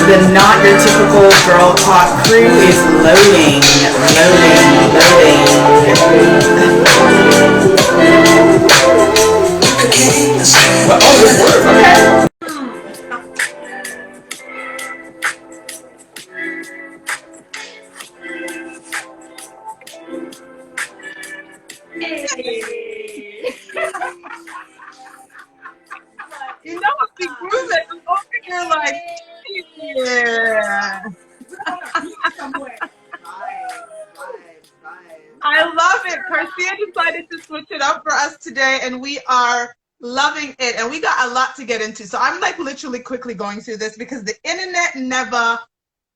The Not Your Typical Girl Talk crew is loading. Okay. You know what the groove is? I'm over here like, yeah. I love it. Garcia decided to switch it up for us today, and we are loving it. And we got a lot to get into. So I'm like literally quickly going through this because the internet never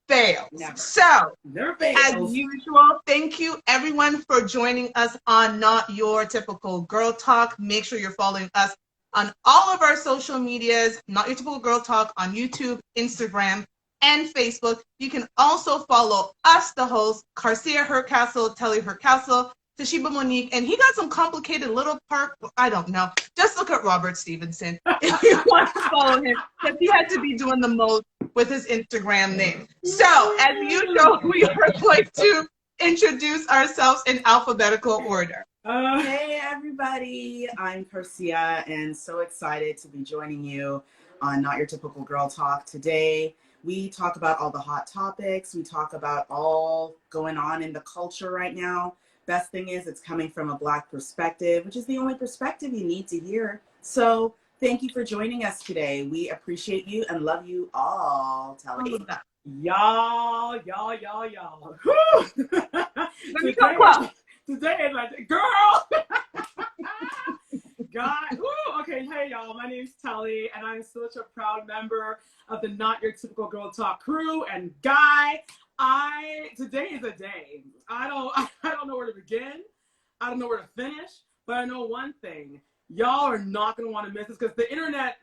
fails. Never. So, Never fails. as usual, thank you everyone for joining us on Not Your Typical Girl Talk. Make sure you're following us on all of our social medias, Not Your Typical Girl Talk on YouTube, Instagram, and Facebook. You can also follow us, the host, Garcia Hercastle, Telly Hercastle, Toshiba Monique, and he got some complicated little part, I don't know. Just look at Robert Stevenson if you want to follow him, because he had to be doing the most with his Instagram name. So, as usual, we are going to introduce ourselves in alphabetical order. Hey everybody, I'm Garcia and so excited to be joining you on Not Your Typical Girl Talk today. We talk about all the hot topics. We talk about all going on in the culture right now. Best thing is it's coming from a Black perspective, which is the only perspective you need to hear. So thank you for joining us today. We appreciate you and love you all. Telly. Y'all. Let me come close. Today is like, girl. God. Woo. Okay, hey y'all. My name's Telly, and I'm such a proud member of the Not Your Typical Girl Talk crew. And Guy, today is a day. I don't know where to begin. I don't know where to finish. But I know one thing. Y'all are not gonna want to miss this because the internet.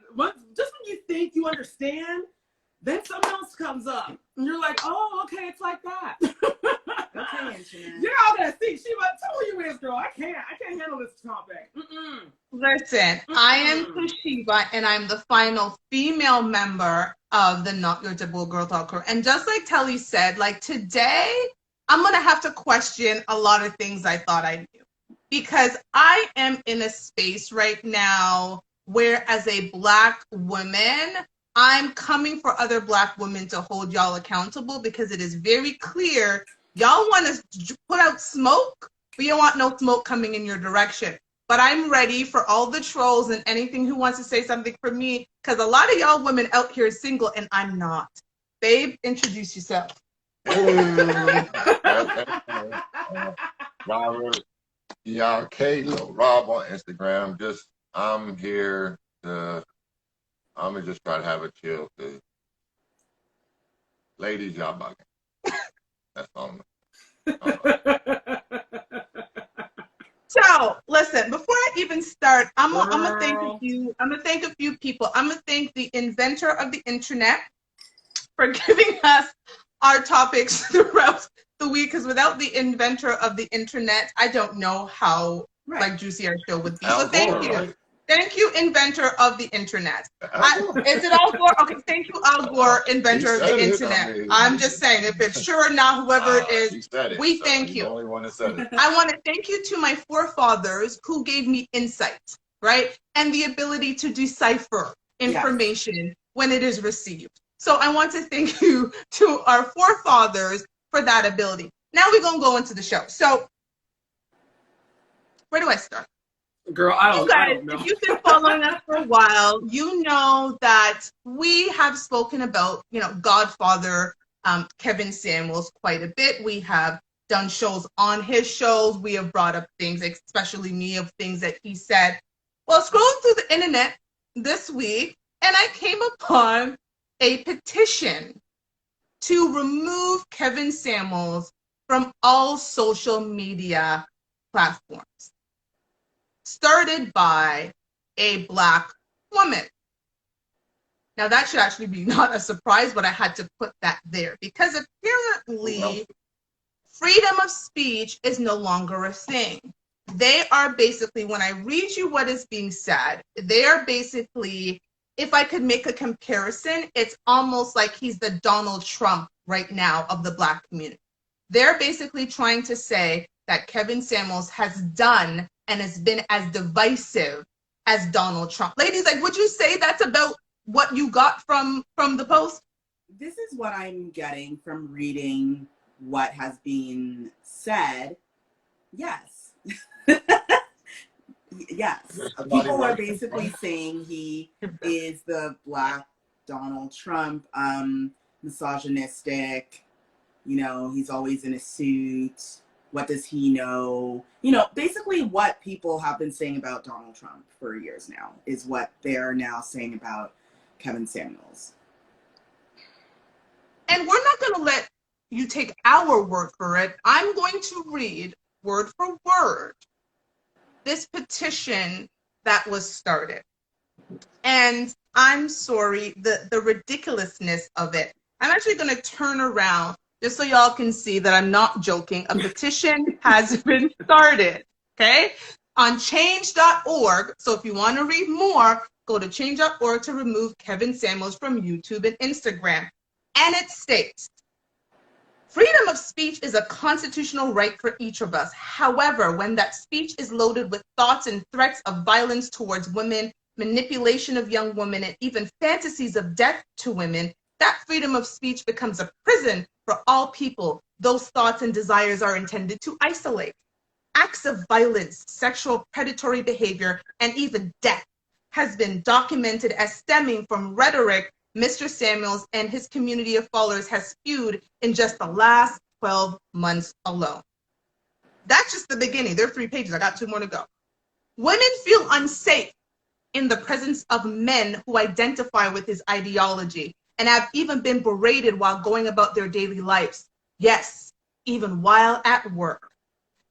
Just when you think you understand, then something else comes up, and you're like, "Oh, okay, it's like that." Okay, internet. You're all gonna see. Sheba, tell who you is, girl. I can't handle this topic. Listen, I am Toshiba, and I'm the final female member of the Not Your Typical Girl Talk crew. And just like Telly said, like today, I'm gonna have to question a lot of things I thought I knew, because I am in a space right now where, as a Black woman, I'm coming for other Black women to hold y'all accountable, because it is very clear y'all want to put out smoke, but you don't want no smoke coming in your direction. But I'm ready for all the trolls and anything who wants to say something for me, because a lot of y'all women out here is single and I'm not. Babe, introduce yourself. Robert, Kayla, Rob on Instagram. I'm here to, I'm gonna just try to have a chill, because ladies, y'all bugging. That's all. So, listen, before I even start, I'm gonna thank a few people. I'm gonna thank the inventor of the internet for giving us our topics throughout the week, because without the inventor of the internet, I don't know how like juicy our show would be. So thank you. Right? Thank you, inventor of the internet. Is it Al Gore? Okay, thank you, Al Gore, inventor of the internet. I'm just saying, if it's sure or not, whoever it is, we thank you. The only one that said it. I want to thank you to my forefathers who gave me insight, right? And the ability to decipher information when it is received. So I want to thank you to our forefathers for that ability. Now we're going to go into the show. So where do I start? Girl, I don't know. If you've been following us for a while, you know that we have spoken about, Godfather Kevin Samuels quite a bit. We have done shows on his shows. We have brought up things, especially me, of things that he said. Well, scrolling through the internet this week, and I came upon a petition to remove Kevin Samuels from all social media platforms, started by a Black woman. Now that should actually be not a surprise, but I had to put that there because apparently freedom of speech is no longer a thing. They are basically, when I read you what is being said, they are basically, if I could make a comparison, it's almost like he's the Donald Trump right now of the Black community. They're basically trying to say that Kevin Samuels has done and has been as divisive as Donald Trump. Ladies, like, would you say that's about what you got from the post? This is what I'm getting from reading what has been said. Yes. Yes. People are basically saying he is the Black Donald Trump, misogynistic, you know, he's always in a suit. What does he know? You know, basically what people have been saying about Donald Trump for years now is what they're now saying about Kevin Samuels. And we're not going to let you take our word for it. I'm going to read word for word this petition that was started. And I'm sorry, the ridiculousness of it. I'm actually going to turn around just so y'all can see that I'm not joking. A petition has been started, okay, on change.org. So if you want to read more, go to change.org to remove Kevin Samuels from YouTube and Instagram. And it states, freedom of speech is a constitutional right for each of us. However, when that speech is loaded with thoughts and threats of violence towards women, manipulation of young women, and even fantasies of death to women, that freedom of speech becomes a prison for all people. Those thoughts and desires are intended to isolate. Acts of violence, sexual predatory behavior, and even death has been documented as stemming from rhetoric Mr. Samuels and his community of followers has spewed in just the last 12 months alone. That's just the beginning. There are 3 pages. I got 2 more to go. Women feel unsafe in the presence of men who identify with his ideology and have even been berated while going about their daily lives. Yes, even while at work.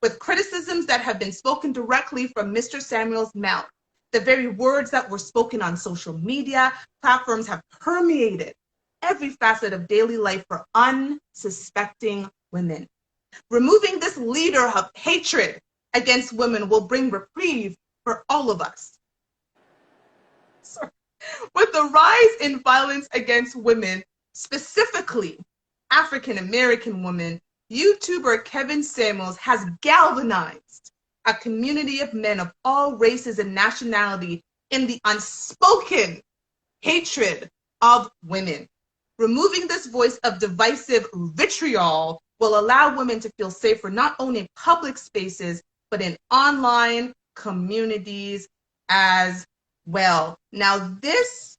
With criticisms that have been spoken directly from Mr. Samuels' mouth. The very words that were spoken on social media platforms have permeated every facet of daily life for unsuspecting women. Removing this leader of hatred against women will bring reprieve for all of us. So, with the rise in violence against women, specifically African American women, YouTuber Kevin Samuels has galvanized a community of men of all races and nationality in the unspoken hatred of women. Removing this voice of divisive vitriol will allow women to feel safer not only in public spaces, but in online communities as well. Now, this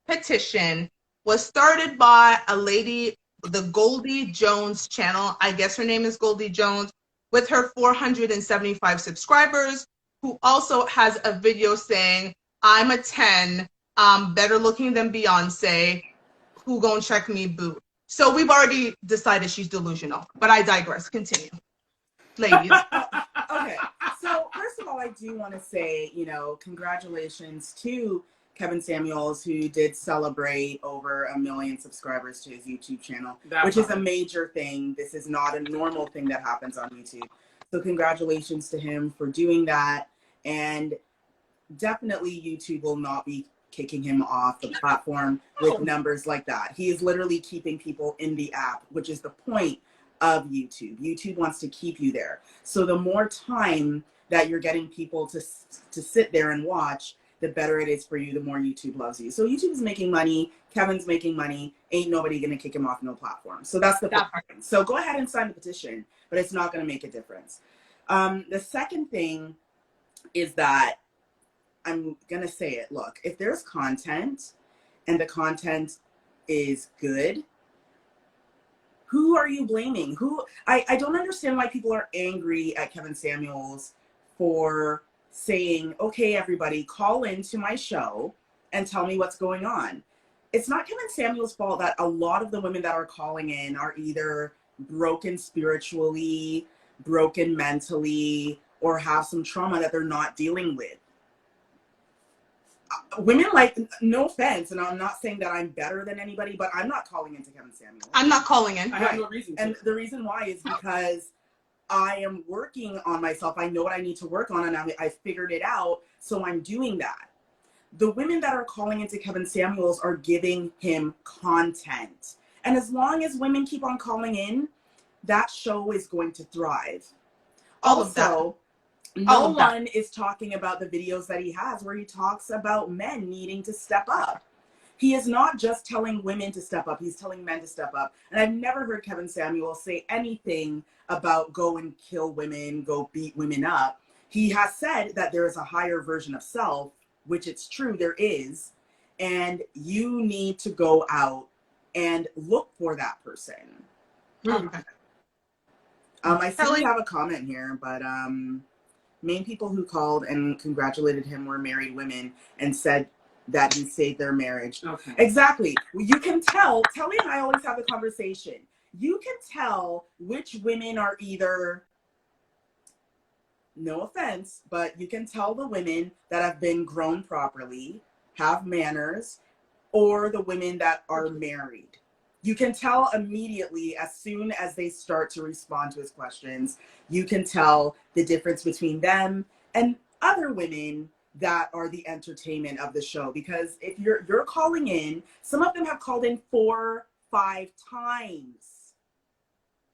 petition was started by a lady, the Goldie Jones channel. I guess her name is Goldie Jones, with her 475 subscribers, who also has a video saying, I'm a 10, better looking than Beyonce, who gon' check me, boo. So we've already decided she's delusional, but I digress. Continue. Ladies. Okay, so first of all, I do want to say, you know, congratulations to Kevin Samuels, who did celebrate over 1 million subscribers to his YouTube channel, which is a major thing. This is not a normal thing that happens on YouTube. So congratulations to him for doing that. And definitely YouTube will not be kicking him off the platform with numbers like that. He is literally keeping people in the app, which is the point of YouTube. YouTube wants to keep you there. So the more time that you're getting people to sit there and watch, the better it is for you, the more YouTube loves you. So YouTube is making money, Kevin's making money, ain't nobody gonna kick him off no platform. So that's the point. So go ahead and sign the petition, but it's not gonna make a difference. The second thing is that I'm gonna say it, look, if there's content and the content is good, who are you blaming? I don't understand why people are angry at Kevin Samuels for saying, okay, everybody, call into my show and tell me what's going on. It's not Kevin Samuels' fault that a lot of the women that are calling in are either broken spiritually, broken mentally, or have some trauma that they're not dealing with. women like, no offense, and I'm not saying that I'm better than anybody, but I'm not calling into Kevin Samuels. I'm not calling in. I have no reason to. And the reason why is because I am working on myself. I know what I need to work on, and I figured it out, so I'm doing that. The women that are calling into Kevin Samuels are giving him content. And as long as women keep on calling in, that show is going to thrive. All of that. Also, no one is talking about the videos that he has where he talks about men needing to step up. He is not just telling women to step up, he's telling men to step up. And I've never heard Kevin Samuel say anything about go and kill women, go beat women up. He has said that there is a higher version of self, which it's true, there is. And you need to go out and look for that person. Okay. I see we have a comment here, but main people who called and congratulated him were married women and said that he saved their marriage. Okay. Exactly. Well, you can tell, Telly and I always have the conversation. You can tell which women are either, no offense, but you can tell the women that have been grown properly, have manners, or the women that are married. You can tell immediately as soon as they start to respond to his questions. You can tell the difference between them and other women that are the entertainment of the show. Because if you're calling in, some of them have called in 4-5 times,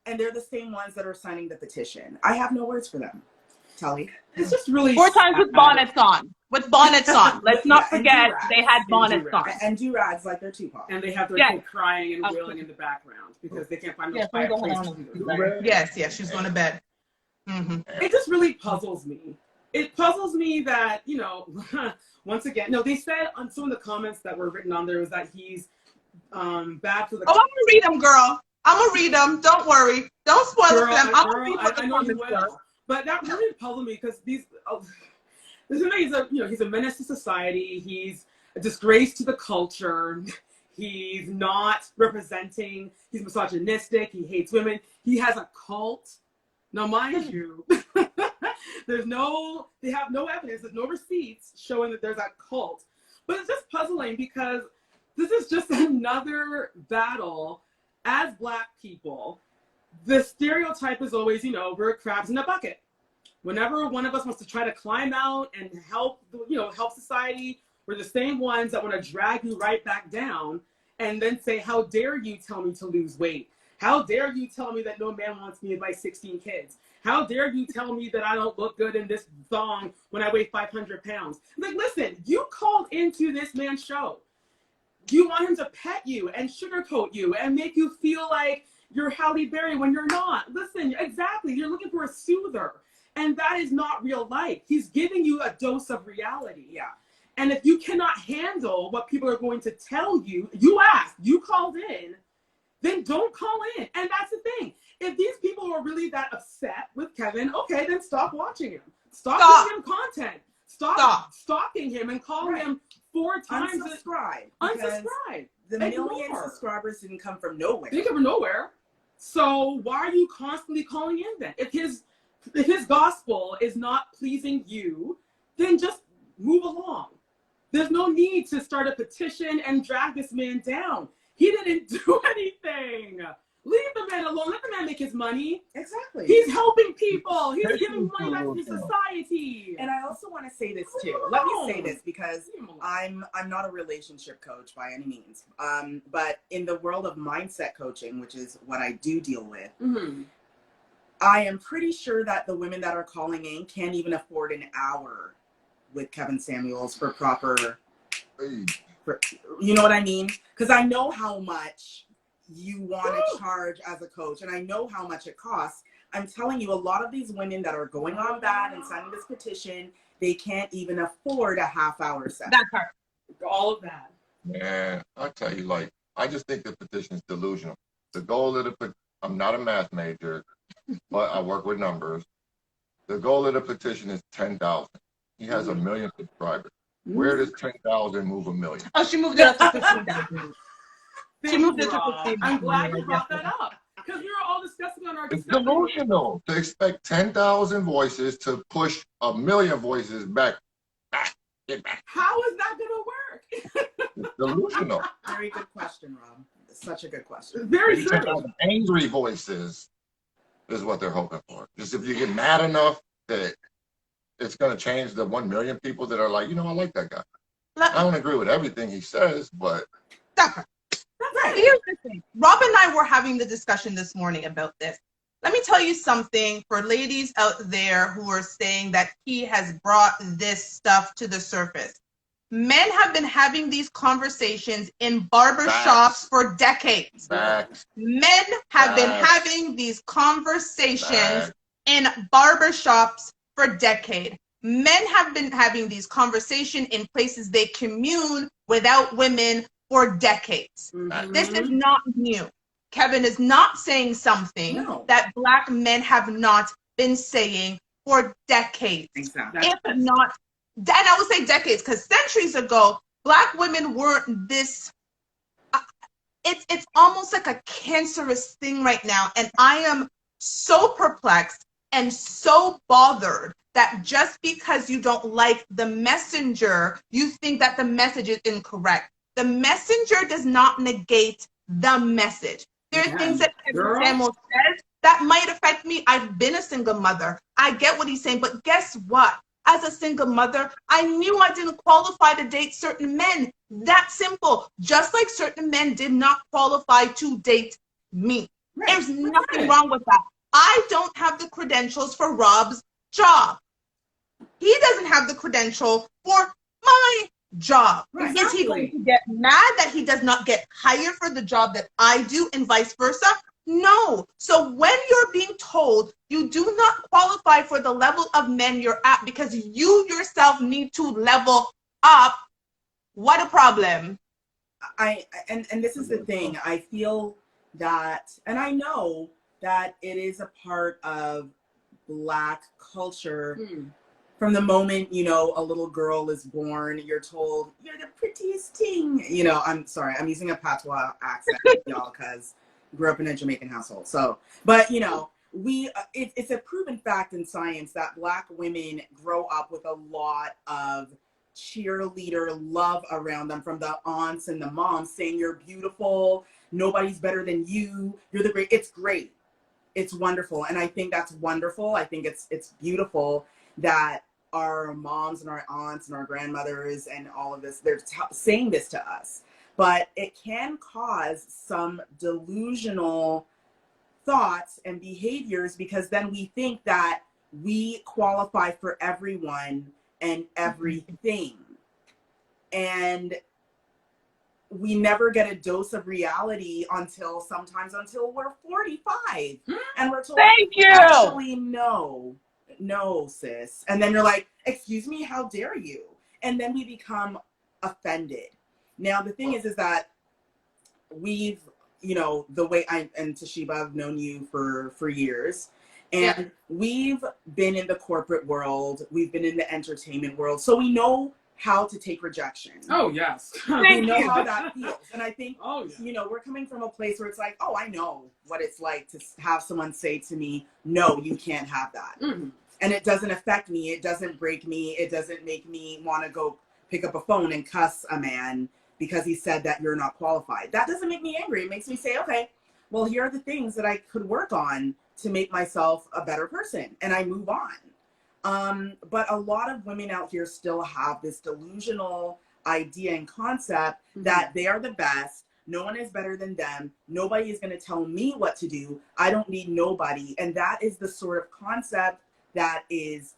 and they're the same ones that are signing the petition. I have no words for them. Telly. It's just really 4 times with bonnets on. With bonnets on. Let's not forget they had bonnets on. And do-rags like they're Tupac. And they have their kid crying and wailing in the background because they can't find no fireplace. Yes, she's going to bed. Mm-hmm. It just really puzzles me. It puzzles me that, you know, once again, no, they said on some of the comments that were written on there was that he's bad for the. Oh, I'm gonna read them, girl. I'm gonna read them. Don't worry. Don't spoil it for them. I'm gonna read what the comments were. But that really puzzled me because this he's a menace to society. He's a disgrace to the culture. He's not representing. He's misogynistic. He hates women. He has a cult. Now, mind you, they have no evidence. There's no receipts showing that there's a cult. But it's just puzzling because this is just another battle as Black people. The stereotype is always, we're crabs in a bucket. Whenever one of us wants to try to climb out and help society, we're the same ones that want to drag you right back down and then say, how dare you tell me to lose weight? How dare you tell me that no man wants me with my 16 kids? How dare you tell me that I don't look good in this thong when I weigh 500 pounds? Like, listen, you called into this man's show. You want him to pet you and sugarcoat you and make you feel like you're Halle Berry when you're not. Listen, exactly. You're looking for a soother. And that is not real life. He's giving you a dose of reality. Yeah. And if you cannot handle what people are going to tell you, you asked, you called in, then don't call in. And that's the thing. If these people are really that upset with Kevin, okay, then stop watching him. Stop giving him content. Stop stalking him and calling him 4 times. Unsubscribe. The million subscribers didn't come from nowhere. They came from nowhere. So why are you constantly calling in then? If his gospel is not pleasing you, then just move along. There's no need to start a petition and drag this man down. He didn't do anything. Leave the man alone. Let the man make his money. Exactly. He's helping people. He's giving money back to society. And I also want to say this too. Let me say this because I'm not a relationship coach by any means. But in the world of mindset coaching, which is what I do deal with, I am pretty sure that the women that are calling in can't even afford an hour with Kevin Samuels for proper. You know what I mean? Because I know how much you want to charge as a coach, and I know how much it costs. I'm telling you, a lot of these women that are going on bad and signing this petition, they can't even afford a half-hour session. That part. All of that. Yeah, I'll tell you, I just think the petition is delusional. The goal of I'm not a math major, but I work with numbers. The goal of the petition is 10,000. He has 1 million subscribers. Where does 10,000 move 1 million? Oh, she moved it up to 15,000. She moved it to 15,000. I'm glad you brought that up. Because we were all discussing on our It's delusional to expect 10,000 voices to push 1 million voices back. Get back. How is that gonna work? It's delusional. Very good question, Rob. Such a good question. Very You true. take out the angry voices is what they're hoping for. Just if you get mad enough that it's going to change the 1 million people that are like, I like that guy. I don't agree with everything he says, but. Right. Here's the thing. Rob and I were having the discussion this morning about this. Let me tell you something for ladies out there who are saying that he has brought this stuff to the surface. Men have been having these conversations in barbershops for decades. Facts. Men have been having these conversations in barbershops for decades. Men have been having these conversations in places they commune without women for decades. Mm-hmm. This is not new. Kevin is not saying something that Black men have not been saying for decades. Exactly. If not, and I would say decades, because centuries ago, Black women weren't this. It's almost like a cancerous thing right now. And I am so perplexed and so bothered that just because you don't like the messenger, you think that the message is incorrect. The messenger does not negate the message. There are things that Kevin Samuel says that might affect me. I've been a single mother. I get what he's saying, but guess what? As a single mother, I knew I didn't qualify to date certain men. That simple. Just like certain men did not qualify to date me. Right. There's nothing wrong with that. I don't have the credentials for Rob's job. He doesn't have the credential for my job. Right. Is he going to get mad that he does not get hired for the job that I do and vice versa? No. So when you're being told you do not qualify for the level of men you're at because you yourself need to level up, what a problem. And this is the thing. I feel that, and I know that it is a part of Black culture. From the moment, a little girl is born, you're told, you're the prettiest thing. I'm sorry, I'm using a patois accent, y'all, because grew up in a Jamaican household. So, but, it's a proven fact in science that Black women grow up with a lot of cheerleader love around them from the aunts and the moms saying, you're beautiful, nobody's better than you, you're the great. It's great. It's wonderful. And I think that's wonderful. I think it's beautiful that our moms and our aunts and our grandmothers and all of this, they're saying this to us. But it can cause some delusional thoughts and behaviors because then we think that we qualify for everyone and everything. And we never get a dose of reality until we're 45. And we're told, thank you. Actually, no, sis. And then you're like, excuse me, how dare you? And then we become offended. Now, the thing is that we've, the way I and Toshiba have known you for years, and we've been in the corporate world, we've been in the entertainment world, so we know how to take rejection. Oh, yes. We know how that feels. And I think, we're coming from a place where it's like, oh, I know what it's like to have someone say to me, no, you can't have that. Mm-hmm. And it doesn't affect me. It doesn't break me. It doesn't make me want to go pick up a phone and cuss a man because he said that you're not qualified. That doesn't make me angry. It makes me say, okay, well, here are the things that I could work on to make myself a better person. And I move on. But a lot of women out here still have this delusional idea and concept that they are the best. No one is better than them. Nobody is going to tell me what to do. I don't need nobody. And that is the sort of concept that it's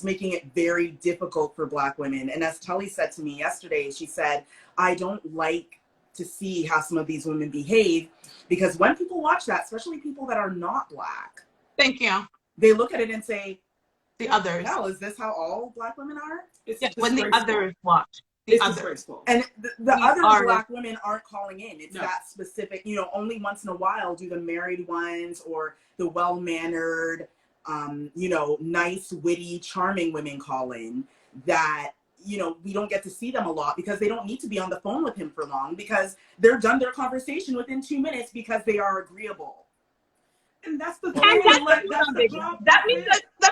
making it very difficult for Black women. And as Tully said to me yesterday, she said, I don't like to see how some of these women behave because when people watch that, especially people that are not Black, thank you, they look at it and say, the others. Hell, is this how all Black women are? When the others watch. It's disgraceful. And the other Black women aren't calling in. It's that specific, only once in a while do the married ones or the well-mannered, nice, witty, charming women call in that, we don't get to see them a lot because they don't need to be on the phone with him for long because they're done their conversation within 2 minutes because they are agreeable. And that's the thing. Let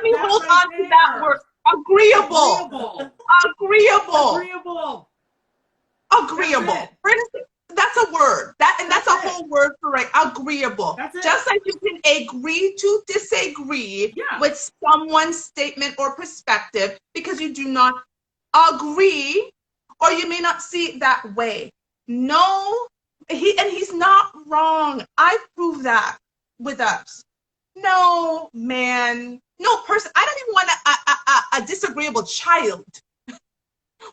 me hold on to that word Agreeable. Agreeable. Agreeable. Agreeable. Agreeable. That's it. For instance, that's a word. That's That's a it. whole word for it. Agreeable. That's it. Just like you can agree to disagree Yeah. with someone's statement or perspective because you do not agree, or you may not see it that way. No, he's not wrong. I prove that with us. No man, no person. I don't even want a disagreeable child.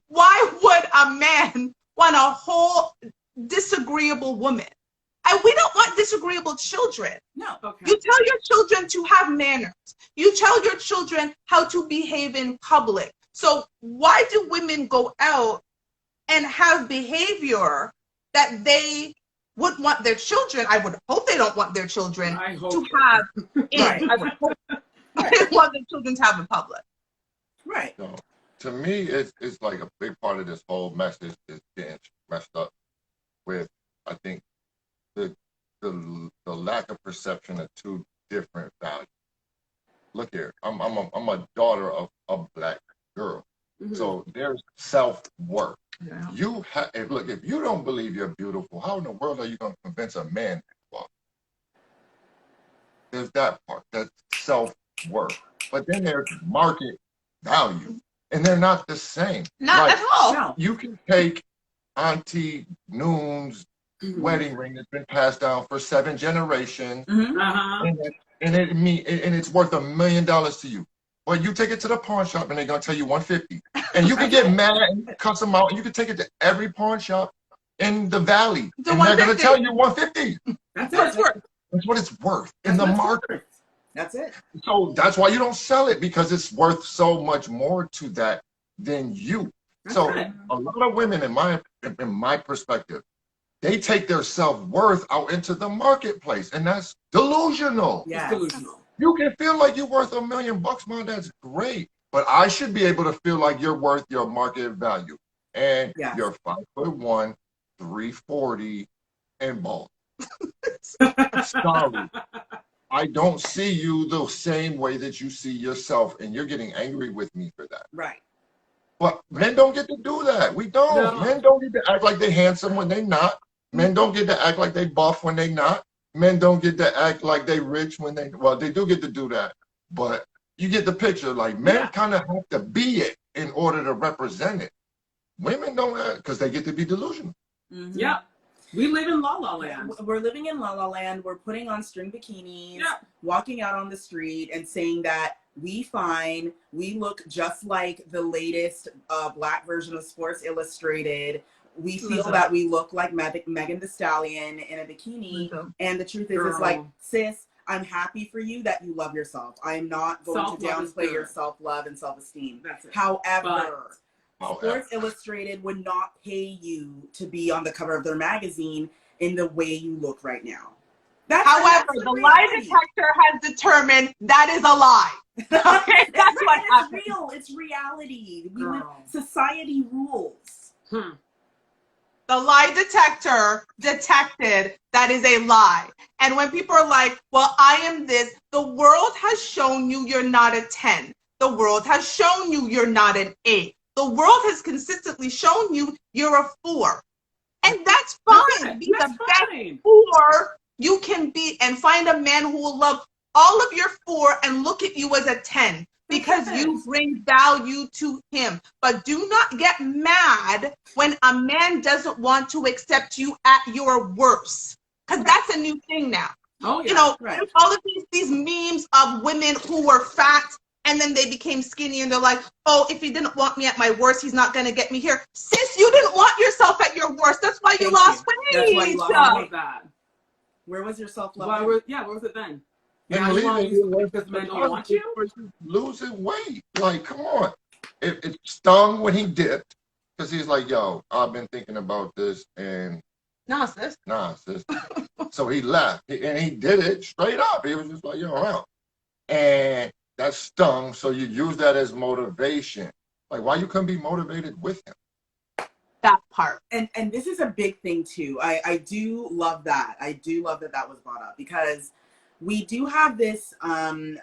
Why would a man want a whole disagreeable woman? And we don't want disagreeable children. No. Okay. You tell your children to have manners. You tell your children how to behave in public. So why do women go out and have behavior that they would want their children? I would hope they don't want their children I hope to so. have. Right. I would hope they want their children to have in public. Right. So, to me, it's like a big part of this whole message is getting messed up with, I think, the lack of perception of two different values. Look here, I'm a daughter of a black girl, Mhm. so there's self-worth. Yeah. You look, if you don't believe you're beautiful, how in the world are you going to convince a man to walk? There's that part, that's self-worth. But then there's market value, and they're not the same. Not Like, at all. No. you can take Auntie Noon's Mhm. wedding ring that's been passed down for 7 generations, Mhm. Uh-huh. and it's worth $1 million to you. Well, you take it to the pawn shop and they're gonna tell you $150, and you can get mad and cuss them out. And you can take it to every pawn shop in the valley, The and they're gonna 150. tell you $150. That's That's what it's it. worth. That's what it's worth in That's the what it's market. worth. That's it. So that's why you don't sell it, because it's worth so much more to that than you. That's So it. a lot of women, in my perspective, they take their self-worth out into the marketplace, and that's delusional. Yes. It's delusional. You can feel like you're worth $1 million, man. That's great, but I should be able to feel like you're worth your market value. And Yes. you're 5'1", 340, and bald. Sorry, I don't see you the same way that you see yourself, and you're getting angry with me for that. Right. But men don't get to do that. We don't. No. Men don't get to act like they handsome when they not. Men don't get to act like they buff when they not. Men don't get to act like they rich when they, well, they do get to do that. But you get the picture. Like, men Yeah. kind of have to be it in order to represent it. Women don't act because they get to be delusional. Mhm. Yeah. We live in La La Land. We're living in La La Land. We're putting on string bikinis, Yeah. walking out on the street and saying that we look just like the latest black version of Sports Illustrated. We feel Listen. that we look like Megan Thee Stallion in a bikini. Listen. And the truth is, it's like, Girl. sis, I'm happy for you that you love yourself. I am not going to Self-love is downplay good. your self-love and self-esteem. That's it. However, However. Sports Illustrated would not pay you to be on the cover of their magazine in the way you look right now. However, the lie detector has determined that is a lie. Okay, that's what It's happened. real. It's reality. Girl. Society rules. The lie detector detected that is a lie. And when people are like, well, I am this, the world has shown you you're not a 10. The world has shown you you're not an 8. The world has consistently shown you you're a 4. And that's fine. Be the best 4 you can be, and find a man who will love all of your 4 and look at you as a 10 because you bring value to him. But do not get mad when a man doesn't want to accept you at your worst, because that's a new thing now. Oh, yeah. You know, Right. all of these memes of women who were fat and then they became skinny and they're like, oh, if he didn't want me at my worst, he's not going to get me here. Sis, you didn't want yourself at your worst. That's why you Thank lost you. weight. That's why you lost Why weight. was that? Where was your self-love? Where was it then? And Now you want leaving to you use because men don't want you? losing weight. Like, come on. It stung when he dipped, because he's like, yo, I've been thinking about this, and No, sis. nah, sis. So he left, and he did it straight up. He was just like, yo, I'm out. And that stung, so you use that as motivation. Like, why you couldn't be motivated with him? That part. And this is a big thing too. I do love that. I do love that that was brought up, because we do have this,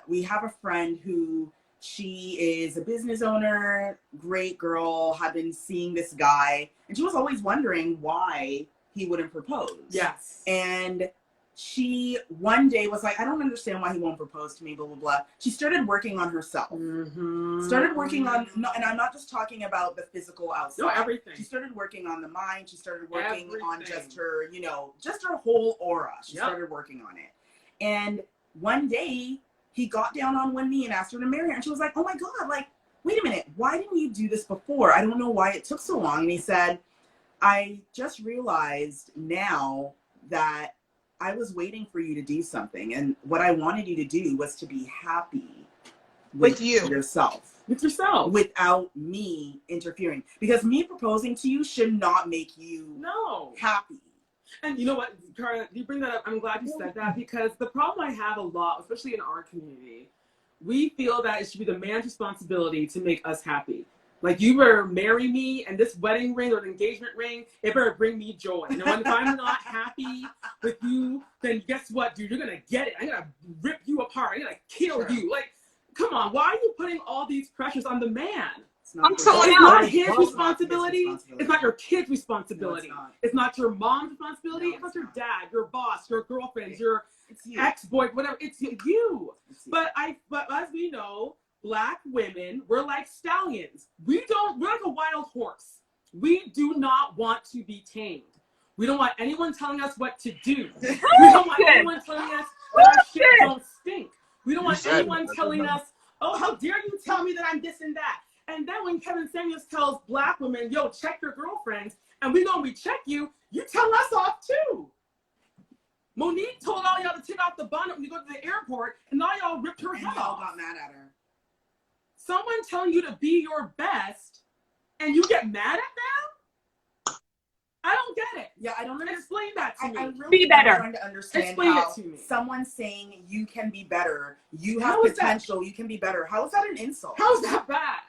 we have a friend who She is a business owner, great girl, had been seeing this guy, and she was always wondering why he wouldn't propose. Yes. And she one day was like, I don't understand why he won't propose to me, blah, blah, blah. She started working on herself. Started working on, and I'm not just talking about the physical outside. No, everything. She started working on the mind. She started working on Everything. just her, you know, just her whole aura. She started working on it. And one day he got down on one knee and asked her to marry her. And she was like, oh my God, like, wait a minute. Why didn't you do this before? I don't know why it took so long. And he said, I just realized now that I was waiting for you to do something. And what I wanted you to do was to be happy with yourself. With yourself. Without me interfering. Because me proposing to you should not make you happy. And you know what, Cara, you bring that up. I'm glad you said that, because the problem I have a lot, especially in our community, we feel that it should be the man's responsibility to make us happy. Like, you better marry me, and this wedding ring or the engagement ring, it better bring me joy. And if I'm not happy with you, then guess what, dude? You're going to get it. I'm going to rip you apart. I'm going to kill you. Like, come on. Why are you putting all these pressures on the man? It's not his responsibility. It's not your kid's responsibility. No, it's not your mom's responsibility. It's not your dad, your boss, your girlfriend, your ex-boy, whatever. It's you. But as we know, Black women, we're like stallions. We're like a wild horse. We do not want to be tamed. We don't want anyone telling us what to do. We don't want anyone telling us that our shit don't stink. We don't want anyone telling us, oh, how dare you tell me that I'm this and that. And then when Kevin Samuels tells Black women, yo, check your girlfriends, and we gonna recheck you, you tell us off too. Monique told all y'all to take off the bonnet when you go to the airport, and all y'all ripped her head off. Got mad at her. Someone telling you to be your best, and you get mad at them? I don't get it. Yeah, I don't understand. Explain that to me. I really be better. trying to understand Explain how it to me. Someone saying you can be better, you have potential, you can be better. How is that an insult? How is that bad?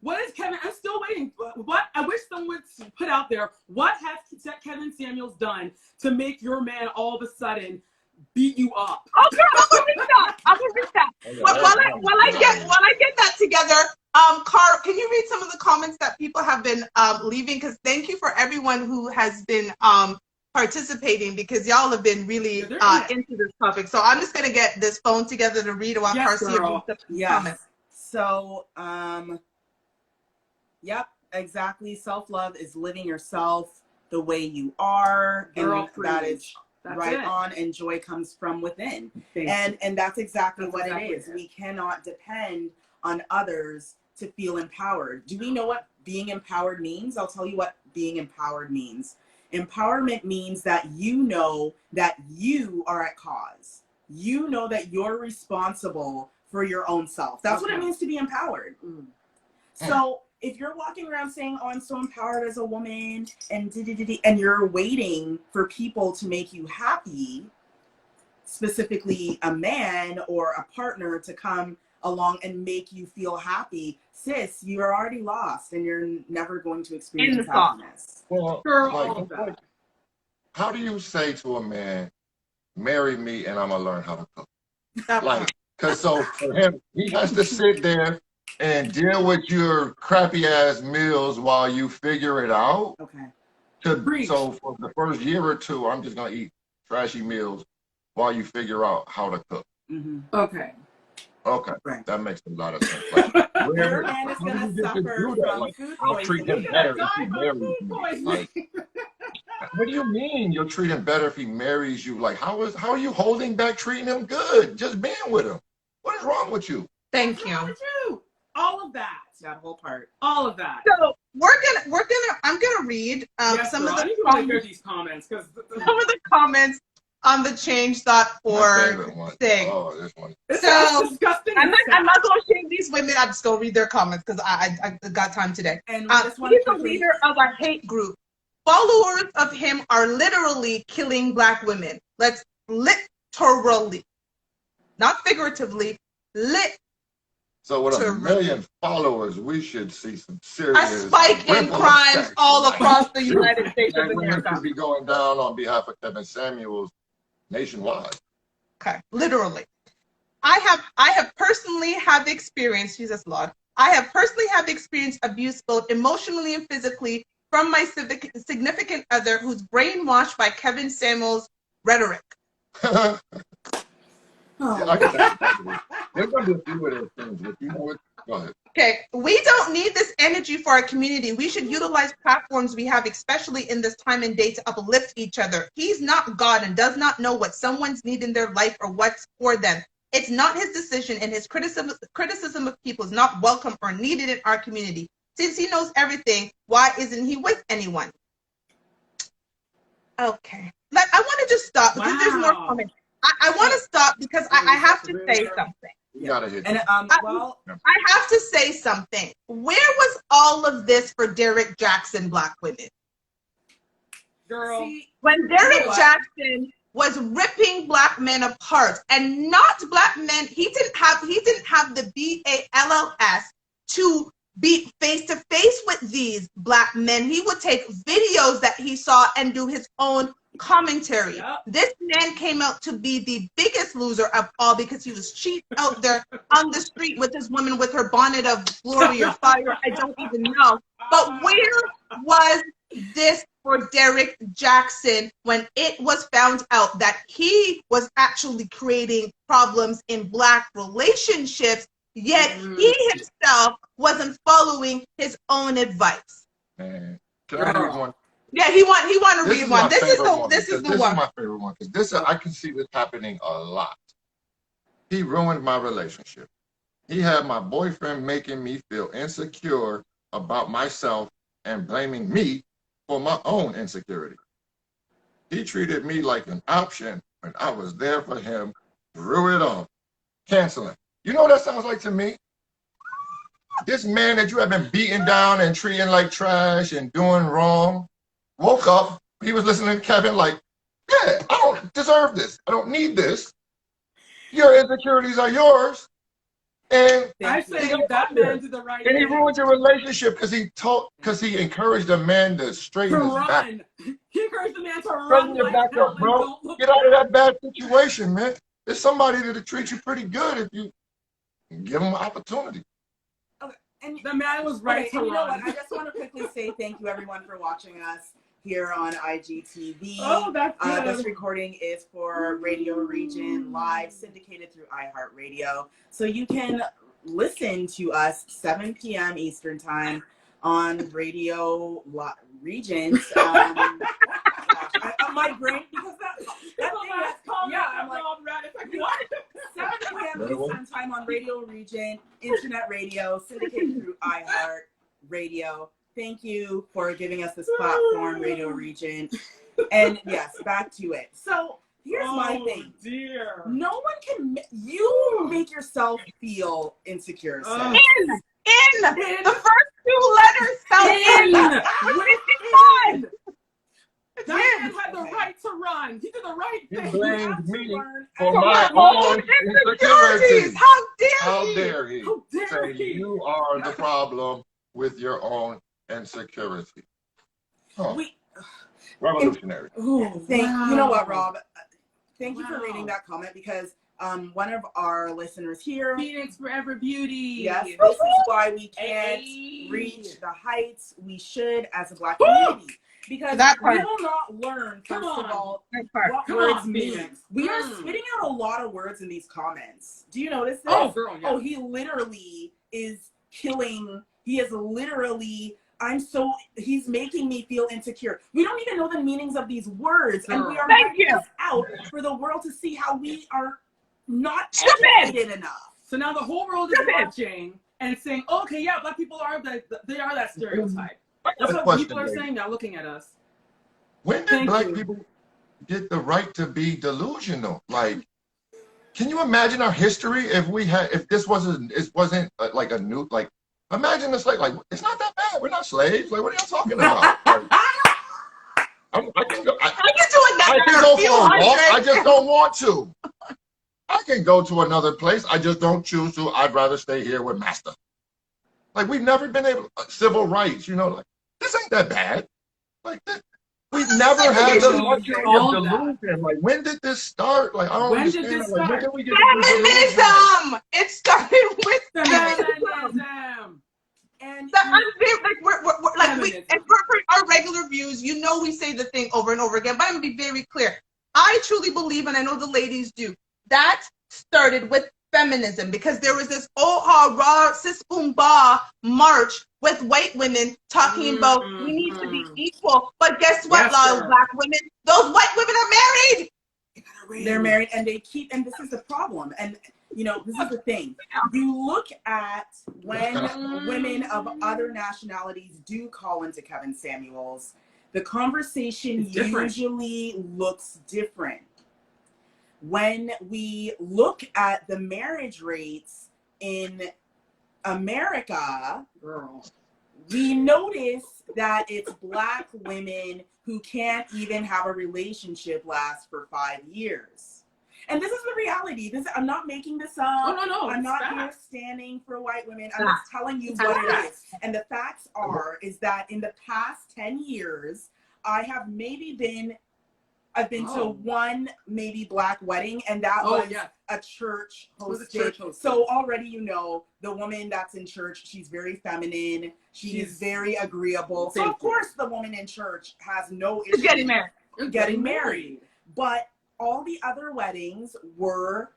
What is Kevin? I'm still waiting. What I wish someone would put out there. What has Kevin Samuels done to make your man all of a sudden beat you up? Oh, girl, I'm gonna read that. I'm gonna read that. While I get that together, Carl, can you read some of the comments that people have been leaving? Because thank you for everyone who has been participating, because y'all have been really into this topic. So I'm just gonna get this phone together to read while Carcia reads the comments. So, yep, exactly. Self-love is living yourself the way you are. Girl, and that is right on, and joy comes from within. And that's exactly what it is. We cannot depend on others to feel empowered. Do we know what being empowered means? I'll tell you what being empowered means. Empowerment means that you know that you are at cause. You know that you're responsible for your own self. That's what it means to be empowered. So if you're walking around saying, oh, I'm so empowered as a woman, and you're waiting for people to make you happy, specifically a man or a partner to come along and make you feel happy, sis, you're already lost, and you're never going to experience happiness. Well, how do you say to a man, marry me and I'm gonna learn how to cook? Like, because so for him, he has to sit there and deal with your crappy ass meals while you figure it out. So for the first year or two, I'm just gonna eat trashy meals while you figure out how to cook. Okay, that makes a lot of sense. Like, your man is gonna suffer from food I'll treat him better if he marries me. Like, what do you mean you'll treat him better if he marries you? Like, how are you holding back treating him good? Just being with him. What is wrong with you? Thank you. All of that. That whole part. All of that. So I'm gonna read some of these comments, because some of the comments on the change.org thing. Oh, this one. So disgusting. I'm not gonna shame these women. I'm just gonna read their comments because I got time today. And he's a leader of a hate group. Followers of him are literally killing Black women. Let's literally, not figuratively, So with 1 million followers, we should see some serious a spike in crimes all across the United States of America. Should be going down on behalf of Kevin Samuels nationwide. Okay, literally. I have personally have experienced, Jesus Lord, I have personally have experienced abuse both emotionally and physically from my significant other who's brainwashed by Kevin Samuels' rhetoric. They're going to do it as things. If you know what, go ahead. Okay, we don't need this energy for our community. We should utilize platforms we have, especially in this time and day, to uplift each other. He's not God and does not know what someone's need in their life or what's for them. It's not his decision, and his criticism of people is not welcome or needed in our community. Since he knows everything, why isn't he with anyone? Okay, I want to just stop because there's more comments. I want to stop because I have to say something. You gotta hit. And I have to say something. Where was all of this for Derek Jackson Black women? Girl. See, When Derek Jackson was ripping Black men apart, and not Black men, he didn't have the BALLS to be face to face with these Black men. He would take videos that he saw and do his own commentary. Yep. This man came out to be the biggest loser of all because he was cheap out there on the street with this woman with her bonnet of glory or fire. I don't even know. But where was this for Derek Jackson when it was found out that he was actually creating problems in Black relationships, yet he himself wasn't following his own advice? Man, can I read one? Yeah, he want to read one. This is the one. This is my favorite one because this I can see this happening a lot. He ruined my relationship. He had my boyfriend making me feel insecure about myself and blaming me for my own insecurity. He treated me like an option when I was there for him, threw it off, canceling. You know what that sounds like to me? This man that you have been beating down and treating like trash and doing wrong, woke up, he was listening to Kevin like, yeah, I don't deserve this. I don't need this. Your insecurities are yours. And I say that man did the right thing. and he ruined your relationship because he encouraged a man to straighten his back. He encouraged the man to run. Straighten your back up, bro. Get out of that bad situation, man. There's somebody that'll treat you pretty good if you give him an opportunity. okay, and The man was right to and you know run. what? I just want to quickly say thank you everyone for watching us here on IGTV. Oh, that's good. This recording is for Radio Region Live, syndicated through iHeartRadio. So you can listen to us 7 p.m. Eastern Time on Radio Regions. My brain, because that thing, yeah, I'm like, 7 p.m. Eastern Time on Radio Region, Internet Radio, syndicated through iHeartRadio. Thank you for giving us this platform, Radio Region. And yes, back to it. So here's my thing. Dear. No one can, you make yourself feel insecure. In the first 2 letters spelled in. Within. That man had the right to run. He did the right thing. He blamed to me learn for and my own insecurities. How dare he? How dare he? Say you are the problem with your own insecurity. Huh. Revolutionary. You know what, Rob? Thank you for reading that comment because one of our listeners here, Phoenix Forever Beauty. Yes, this is why we can't reach the heights we should as a Black community. Because we will not learn, first of all, what words mean. We are spitting out a lot of words in these comments. Do you notice this? Oh, girl, yeah. Oh, he literally is killing. He is literally, he's making me feel insecure. We don't even know the meanings of these words. And we are putting this out for the world to see how we are not educated enough. So now the whole world is watching and saying, okay, yeah, Black people are that stereotype. That's what people are saying now, looking at us. When did Black people get the right to be delusional? Like, can you imagine our history if this wasn't like a new, like, imagine the slave, like, it's not that bad. We're not slaves. Like, what are y'all talking about? Like, I can go for a walk. I just don't want to. I can go to another place. I just don't choose to. I'd rather stay here with master. Like, we've never been able, civil rights, like, this ain't that bad. Like, We never had the luxury All of that. delusion. Like, when did this start? Like, I don't When did understand. this Like, when start? did we get to this delusion? Feminism. It started with Feminism. And the unfair, like we're like we Feminism. and for our regular views, you know, we say the thing over and over again. But I'm gonna be very clear. I truly believe, and I know the ladies do, that started with feminism because there was this oh raw cis boom ba march with white women talking about we need to be equal. But guess what, Yes, loyal sir. black women? Those white women are married. they're married and they keep, and this is the problem. And you know, this is the thing. You look at when women of other nationalities do call into Kevin Samuels, the conversation It's different. usually looks different. When we look at the marriage rates in America, Girl. we notice that it's black women who can't even have a relationship last for 5 years. And this is the reality. I'm not making this up. Oh, no. I'm it's not facts. here standing for white women. I'm just telling you what it is. And the facts is that in the past 10 years, I've been to one maybe black wedding, and that was a church hosted. So already, you know, the woman that's in church, she's very feminine. She's very agreeable. So of course the woman in church has no issue getting married. But all the other weddings were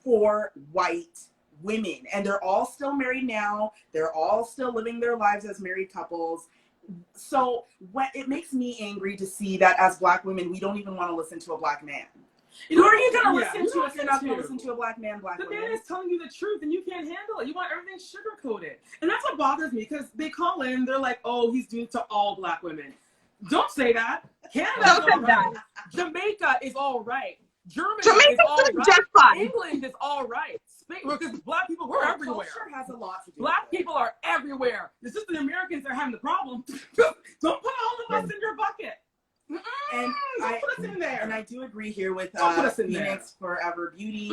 for white women, and they're all still married now. They're all still living their lives as married couples. So it makes me angry to see that as black women, we don't even want to listen to a black man. Who are you going to listen to if you're not going to listen to a black man, black woman? The man is telling you the truth and you can't handle it. You want everything sugar-coated. And that's what bothers me because they call in, they're like, oh, he's doing it to all black women. Don't say that. Canada's all right. Jamaica is all right. Germany is all right. Just fine. England is all right. Spain, because black people, we're everywhere. Culture has a lot to do Black with it. people are everywhere. It's just the Americans that are having the problem. Don't put all of us in your bucket. And Don't put us in there. And I do agree here with Don't put us in Phoenix Forever Beauty.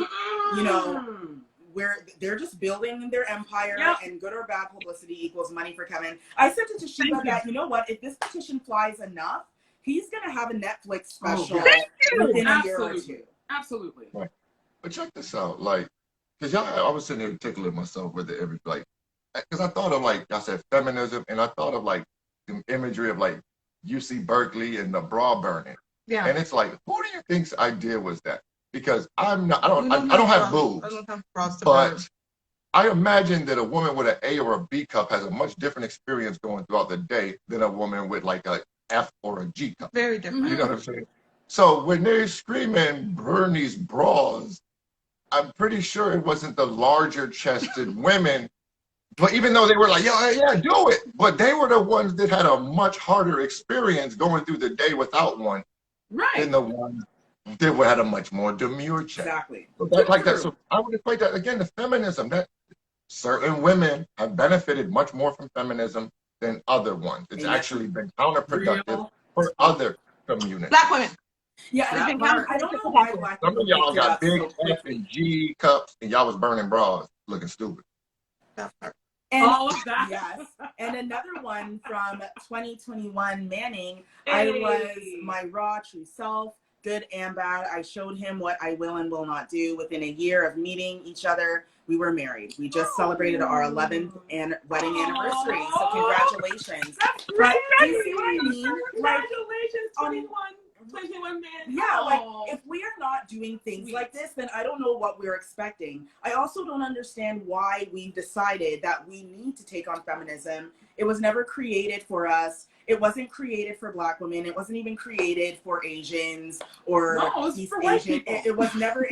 You know, where they're just building their empire, and good or bad publicity equals money for Kevin. I said to Toshiba that, you know what, if this petition flies enough, he's going to have a Netflix special within a year or two. Absolutely. Right. But check this out, like, because I was sitting there tickling myself with it every, like, because I thought of, like, I said feminism, and I thought of, like, the imagery of, like, UC Berkeley and the bra burning. Yeah. And it's like, who do you think's idea was that? Because I don't have boobs, but I imagine that a woman with an A or a B cup has a much different experience going throughout the day than a woman with like a F or a G cup. Very different. You know what I'm saying? So when they're screaming, burn these bras, I'm pretty sure it wasn't the larger chested women, but even though they were like, yeah, do it. But they were the ones that had a much harder experience going through the day without one than the ones that had a much more demure chest. Exactly. So that, so I would equate that again to feminism, that certain women have benefited much more from feminism than other ones. It's actually been counterproductive for other communities. Black women. Yeah, I don't know why black Some of y'all got big F and G cups and y'all was burning bras looking stupid. And, all of that. Yes. And another one from 2021 Manning, I was my raw true self, good and bad. I showed him what I will and will not do. Within a year of meeting each other, we were married. We just celebrated our 11th wedding anniversary. So congratulations. But do you see what I mean? Congratulations, 21 man. Yeah, like if we are not doing things like this, then I don't know what we're expecting. I also don't understand why we decided that we need to take on feminism. It was never created for us. It wasn't created for black women. It wasn't even created for Asians or East Asian. It was never.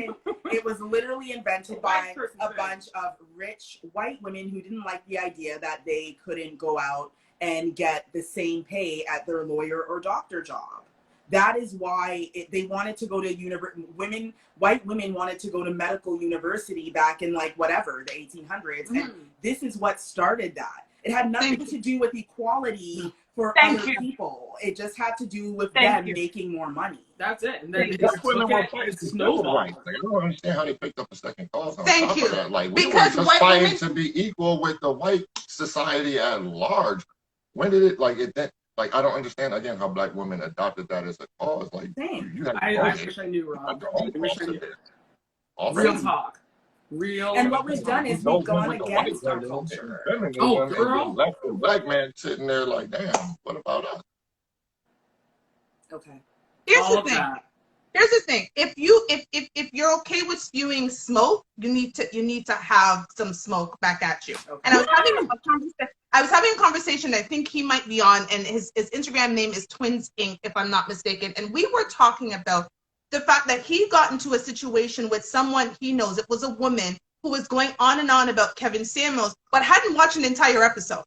It was literally invented by a bunch of rich white women who didn't like the idea that they couldn't go out and get the same pay at their lawyer or doctor job. That is why they wanted to go to white women wanted to go to medical university back in like whatever, the 1800s. And this is what started that. It had nothing to do with equality for other people. It just had to do with them making more money. That's it. And then that's when they were fighting to snowball. Like, I don't understand how they picked up a second cause on top of that. Like, we were just fighting to be equal with the white society at large. When did it, like, Like, I don't understand again how black women adopted that as a cause. Like, Same. you have I your wish I knew, own, Rob. your own I wish I cost knew. of this. Real Already. talk. Real. And what we've done is Those we've gone with the white against our women and culture. feminism, Oh, and girl. then left the black man sitting there like, damn, what about us? Okay. Here's All the of thing. that. Here's the thing. If you're okay with spewing smoke, you need to have some smoke back at you. Okay. And I was having a conversation. I think he might be on, and his Instagram name is Twins Inc. if I'm not mistaken. And we were talking about the fact that he got into a situation with someone he knows. It was a woman who was going on and on about Kevin Samuels, but hadn't watched an entire episode.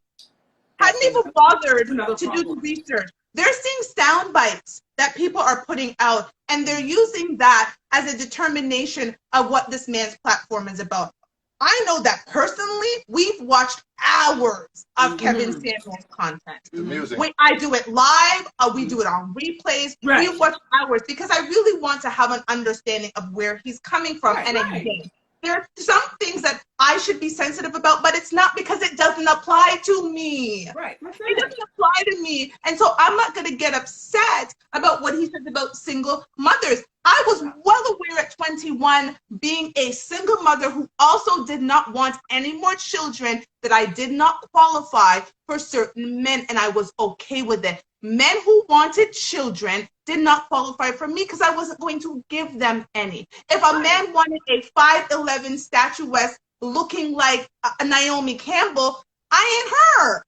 Hadn't even bothered to do the research. They're seeing sound bites that people are putting out, and they're using that as a determination of what this man's platform is about. I know that personally, we've watched hours of Kevin Samuels content. The music. I do it live. We do it on replays. Right. We watch hours because I really want to have an understanding of where he's coming from. Right, And right. again, there are some things that I should be sensitive about, but it's not because it doesn't apply to me. Right. That's It it. doesn't apply to me. And so I'm not going to get upset about what he says about single mothers. I was well aware at 21, being a single mother who also did not want any more children, that I did not qualify for certain men, and I was okay with it. Men who wanted children did not qualify for me because I wasn't going to give them any. If a man wanted a 5'11" statuesque looking like a Naomi Campbell, I ain't her.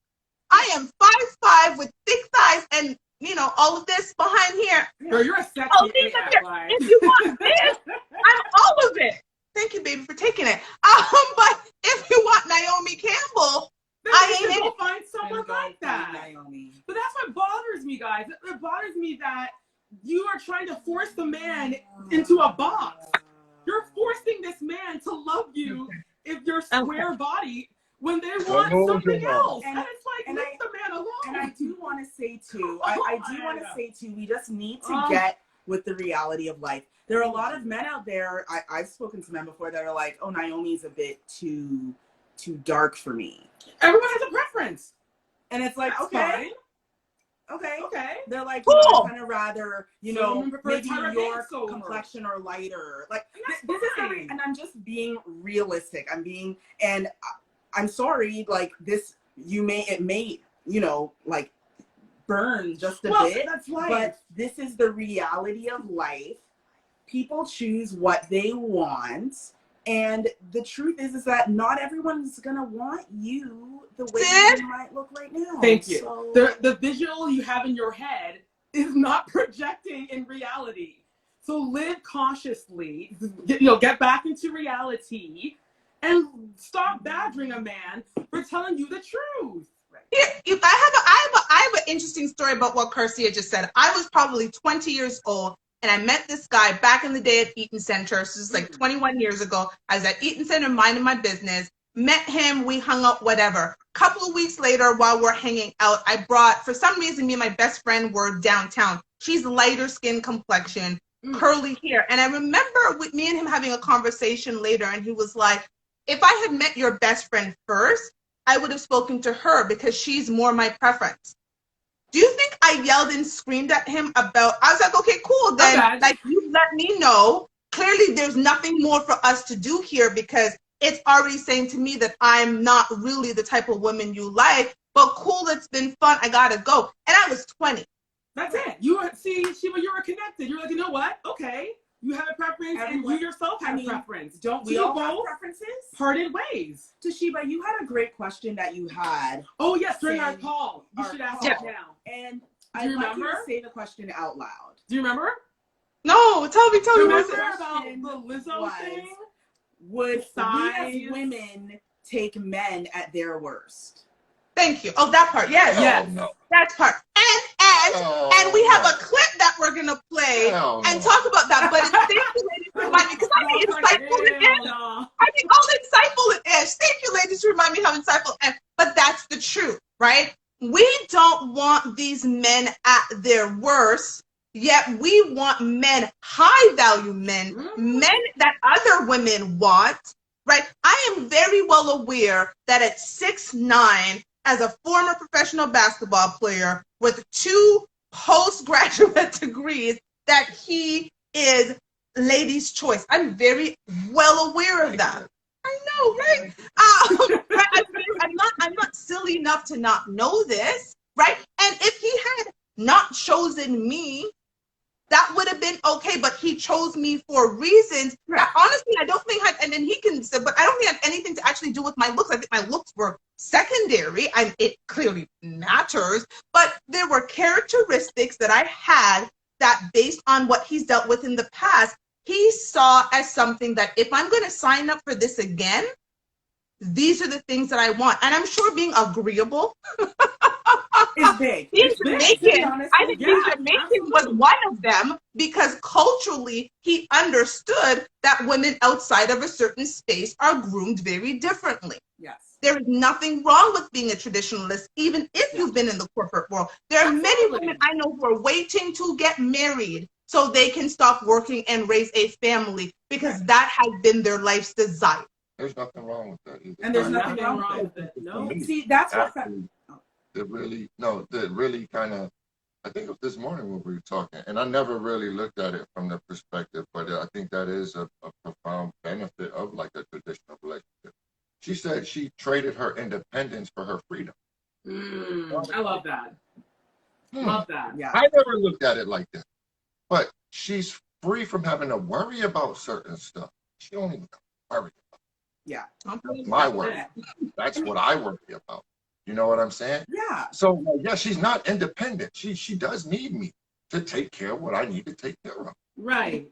I am 5'5" with thick thighs and, you know, all of this behind here. Girl, you're a sexy Oh, these AF, are here. like. If you want this, I'm all of it. Thank you, baby, for taking it. But if you want Naomi Campbell, Then I you ain't should it. go find someone like that. Naomi. But that's what bothers me, guys. It bothers me that you are trying to force the man into a box. You're forcing this man to love you if you're square body when they want something else. And it's like, leave the man alone. And I do want to say too, I do want to say too, we just need to get with the reality of life. There are a lot of men out there, I've spoken to men before that are like, oh, Naomi's a bit too dark for me. Everyone has a preference. And it's like, That's okay, fine. Okay. They're like, Cool. you know, I kind of rather, you So know, remember for maybe Tyra your Banks over. complexion or lighter. Like, And that's this is fine. and I'm just being realistic. And I'm sorry, like this, it may, you know, like burn just a bit. That's life. But this is the reality of life. People choose what they want. And the truth is that not everyone's gonna want you the way Sis? you might look right now. Thank you. So, The visual you have in your head is not projecting in reality. So live cautiously, get back into reality and stop badgering a man for telling you the truth. Here, I have an interesting story about what Garcia just said. I was probably 20 years old, and I met this guy back in the day at Eaton Center. So this is like 21 years ago. I was at Eaton Center minding my business. Met him, we hung out, whatever. A couple of weeks later, while we're hanging out, for some reason, me and my best friend were downtown. She's lighter skin complexion, curly hair. And I remember with me and him having a conversation later, and he was like, if I had met your best friend first, I would have spoken to her because she's more my preference. Do you think I yelled and screamed at him about, I was like, okay, cool, then, Okay. like, you let me know. Clearly, there's nothing more for us to do here because it's already saying to me that I'm not really the type of woman you like, but cool, it's been fun, I gotta go. And I was 20. That's it. Shiva, you were connected. You're like, you know what? Okay. You have a preference, and you yourself have a preference. Don't we So you all have both preferences? parted ways. Toshiba, you had a great question that you had. Oh, yes, during our Saying call. You our should ask call. it now. And Do I'd you like you to remember? say the question out loud. Do you remember? No, tell me. Remember what's it? about the Lizzo was- thing? Would we Size. as women take men at their worst? Thank you. Oh, that part, yes. Yes. Oh, no. That part. And we have a clip that we're gonna play Hell and no. talk about that. But it's thank you, ladies, for reminding me because I think insightful it is. No. I think all insightful it is. Thank you, ladies, to remind me how insightful it is. But that's the truth, right? We don't want these men at their worst, yet we want men, high value men, men that other women want, right? I am very well aware that at 6'9", as a former professional basketball player, with 2 postgraduate degrees that he is ladies' choice. I'm very well aware of that. I know, right? Right? I'm not silly enough to not know this, right? And if he had not chosen me, that would have been okay, but he chose me for reasons that honestly I don't think had, and then he can say, but I don't think had anything to actually do with my looks. I think my looks were secondary, and it clearly matters, but there were characteristics that I had that, based on what he's dealt with in the past, he saw as something that if I'm going to sign up for this again, these are the things that I want. And I'm sure being agreeable It's big. being It's Jamaican, big, honestly. I think being Jamaican was one of them, because culturally he understood that women outside of a certain space are groomed very differently. Yes. There is nothing wrong with being a traditionalist, even if you've been in the corporate world. There are many women I know who are waiting to get married so they can stop working and raise a family, because that has been their life's desire. There's nothing wrong with that either. And there's nothing wrong with it. No. See, that's what. That really kind of, I think it was this morning when we were talking, and I never really looked at it from the perspective, but I think that is a profound benefit of like a traditional relationship. She said she traded her independence for her freedom. I love that. Love that. Yeah. I never looked at it like that. But she's free from having to worry about certain stuff. She don't even worry about it. Yeah. That's my worry. That's what I worry about. You know what I'm saying? Yeah. So, yeah, she's not independent. She does need me to take care of what I need to take care of. Right.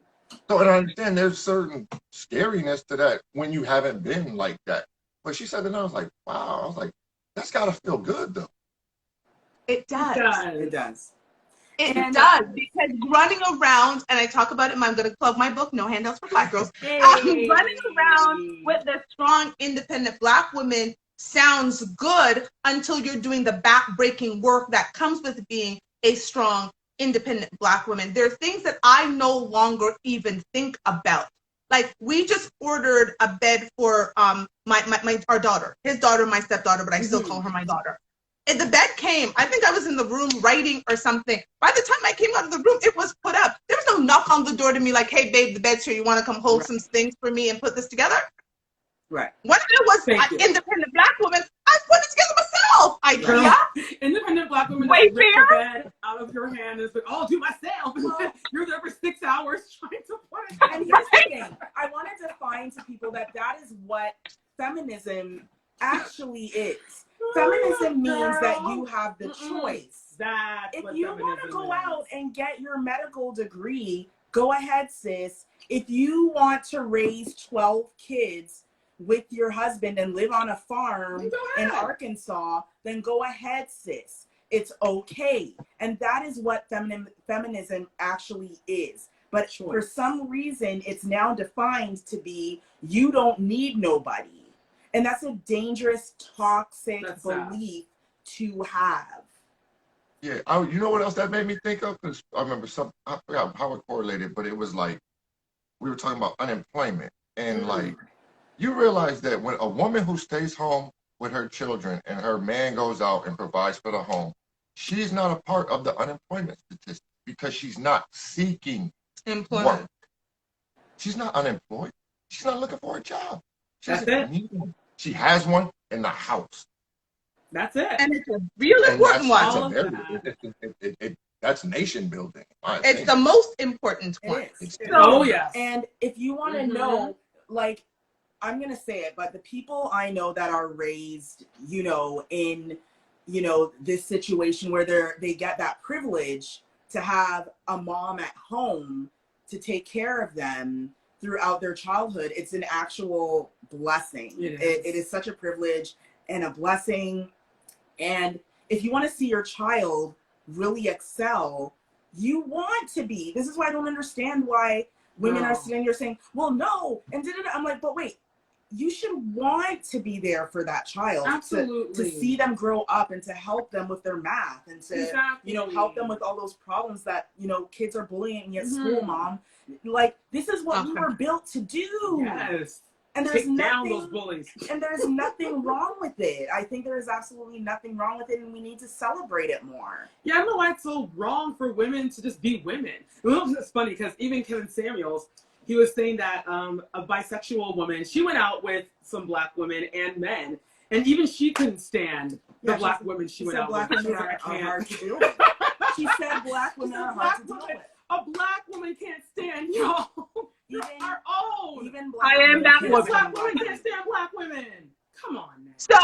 So, and I understand there's certain scariness to that when you haven't been like that. But she said that, and I was like, wow. I was like, that's got to feel good, though. It does. It does. It does, because running around, and I talk about it, I'm going to plug my book, No Handouts for Black Girls. Running around with the strong, independent Black women sounds good until you're doing the back-breaking work that comes with being a strong, independent Black woman. There are things that I no longer even think about. Like, we just ordered a bed for our daughter, his daughter, my stepdaughter, but I still call her my daughter. And the bed came, I think I was in the room writing or something. By the time I came out of the room, it was put up. There was no knock on the door to me like, hey, babe, the bed's here. You want to come hold some things for me and put this together? Right. When I was an independent Black woman, I put it together myself. IKEA. Independent Black women Wayfair. rip the bed out of your hand and it's like, oh, I'll do myself. You're there for 6 hours trying to put it. And here's the thing. I want to define to people that that is what feminism actually is. Feminism means that you have the choice. That's if you want to go out and get your medical degree, go ahead, sis. If you want to raise 12 kids with your husband and live on a farm in Arkansas, then go ahead, sis. It's okay. And that is what feminism actually is. But for some reason, it's now defined to be, you don't need nobody. And that's a dangerous, toxic belief to have. Yeah, you know what else that made me think of? Because I remember I forgot how it correlated, but it was like, we were talking about unemployment. And like, you realize that when a woman who stays home with her children and her man goes out and provides for the home, she's not a part of the unemployment statistic because she's not seeking employment. Work. She's not unemployed. She's not looking for a job. She has one in the house. That's it. And it's a really important one. That's nation building. It's the most important one. And if you want to know, like, I'm going to say it, but the people I know that are raised, in, this situation where they get that privilege to have a mom at home to take care of them throughout their childhood, it's an actual blessing. It is such a privilege and a blessing. And if you want to see your child really excel, you want to be. This is why I don't understand why women are sitting here saying, well, no. And I'm like, but wait, you should want to be there for that child. Absolutely. To see them grow up and to help them with their math and to, help them with all those problems that, kids are bullying at school, mom. Like, this is what we were built to do. Yes. And there's take down nothing, those bullies. And there's nothing wrong with it. I think there is absolutely nothing wrong with it, and we need to celebrate it more. Yeah, I don't know why it's so wrong for women to just be women. It's funny because even Kevin Samuels, he was saying that a bisexual woman, she went out with some black women and men, and even she couldn't stand the black women she went out with. Black women are hard to deal with. She said black women are hard to deal with. A black woman can't stand y'all. Even our own. Even black I am that woman. Black women can't stand black women. Come on, man. So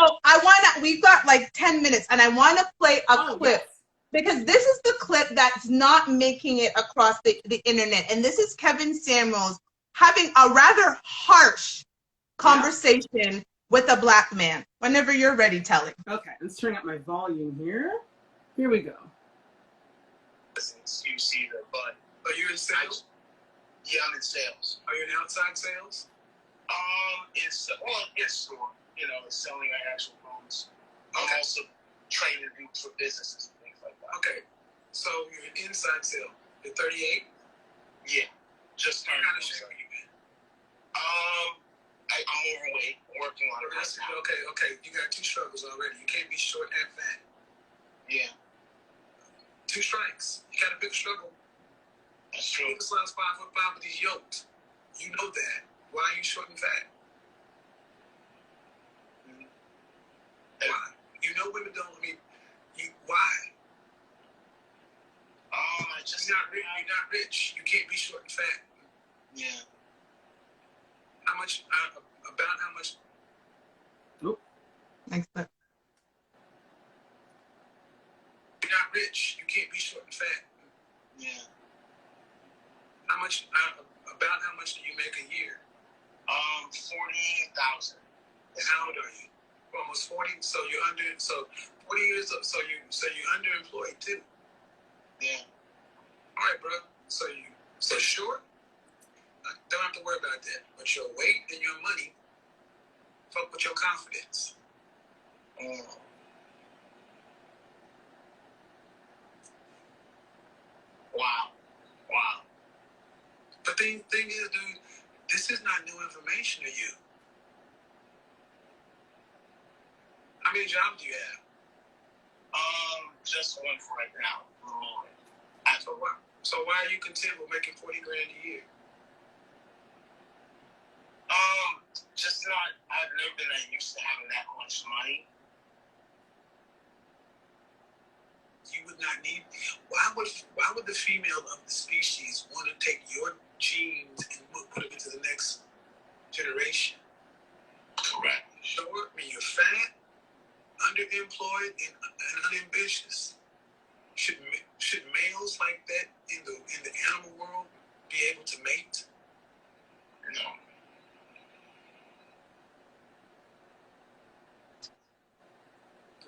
we've got like 10 minutes, and I want to play a clip because this is the clip that's not making it across the internet. And this is Kevin Samuels having a rather harsh conversation with a black man. Whenever you're ready, Telly. Okay, let's turn up my volume here. Here we go. You see the bud. Are you in sales? Yeah, I'm in sales. Are you in outside sales? It's store. You know, it's selling our actual phones. I'm also training people for businesses and things like that. Okay, so you're an inside sale. You're 38. Yeah, just turned. What kind of shape are you in? I'm overweight. Working on it. Okay. You got 2 struggles already. You can't be short and fat. Yeah. 2 strikes. You got a big struggle. That's true. This last 5'5" with these yokes. You know that. Why are you short and fat? Mm-hmm. Why? You know women don't. Why? You're not rich. You can't be short and fat. Yeah. How much? About how much? Nope. Next clip. You're not rich. You can't be short and fat. Yeah. How much? About how much do you make a year? 48,000. And how old are you? Almost 40. So you're 40 years old. So you're underemployed too. Yeah. All right, bro. So short. Don't have to worry about that. But your weight and your money, fuck with your confidence. Wow. But the thing is, dude, this is not new information to you. How many jobs do you have? Just one for right now. So why are you content with making 40 grand a year? Just not. I've never been used to having that much money. You would not need. Why would the female of the species want to take your genes and put them into the next generation? Correct. Sure. I mean, you're fat, underemployed, and unambitious. Should males like that in the animal world be able to mate? No.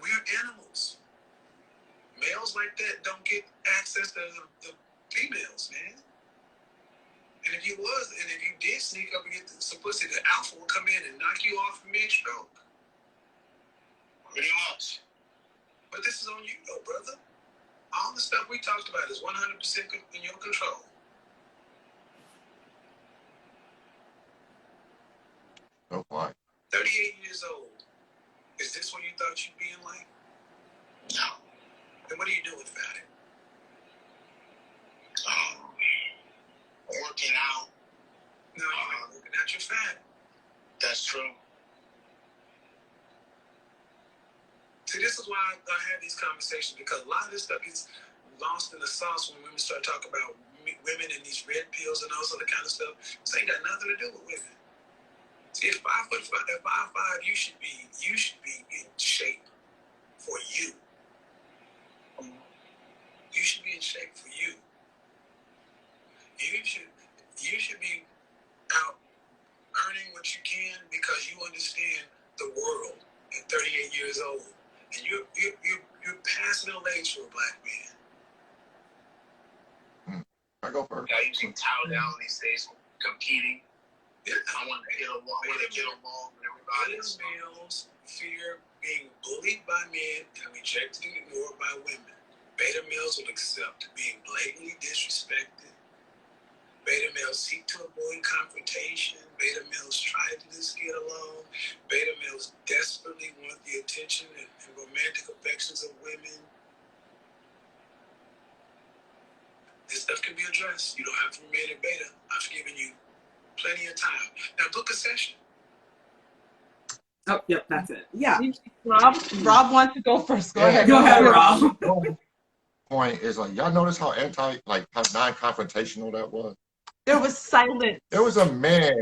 We're animals. Males like that don't get access to the females, man. And if you did sneak up and get some pussy, the alpha will come in and knock you off mid-stroke. Pretty much. But this is on you, though, brother. All the stuff we talked about is 100% in your control. Oh, why? 38 years old. Is this what you thought you'd be in life? No. Then what are you doing about it? Working out. No, you ain't working out. You're fat. That's true. See, this is why I have these conversations, because a lot of this stuff is lost in the sauce when women start talking about women and these red pills and all this other kind of stuff. This ain't got nothing to do with women. See, at 5'5", you should be in shape for you. You should be in shape for you. You should be out earning what you can because you understand the world at 38 years old. And you're past middle age for a black man. I go first. Yeah, you can towel down these days competing. Yeah. I want to get along with everybody. Beta males fear being bullied by men and rejected and ignored by women. Beta males will accept being blatantly disrespected. Beta males seek to avoid confrontation. Beta males try to just get along. Beta males desperately want the attention and romantic affections of women. This stuff can be addressed. You don't have to remain a beta. I've given you plenty of time. Now book a session. Oh, yep, that's it. Yeah. Rob wants to go first. Go ahead. Go ahead, Rob. Point is like, y'all notice how how non-confrontational that was? There was silence. There was a man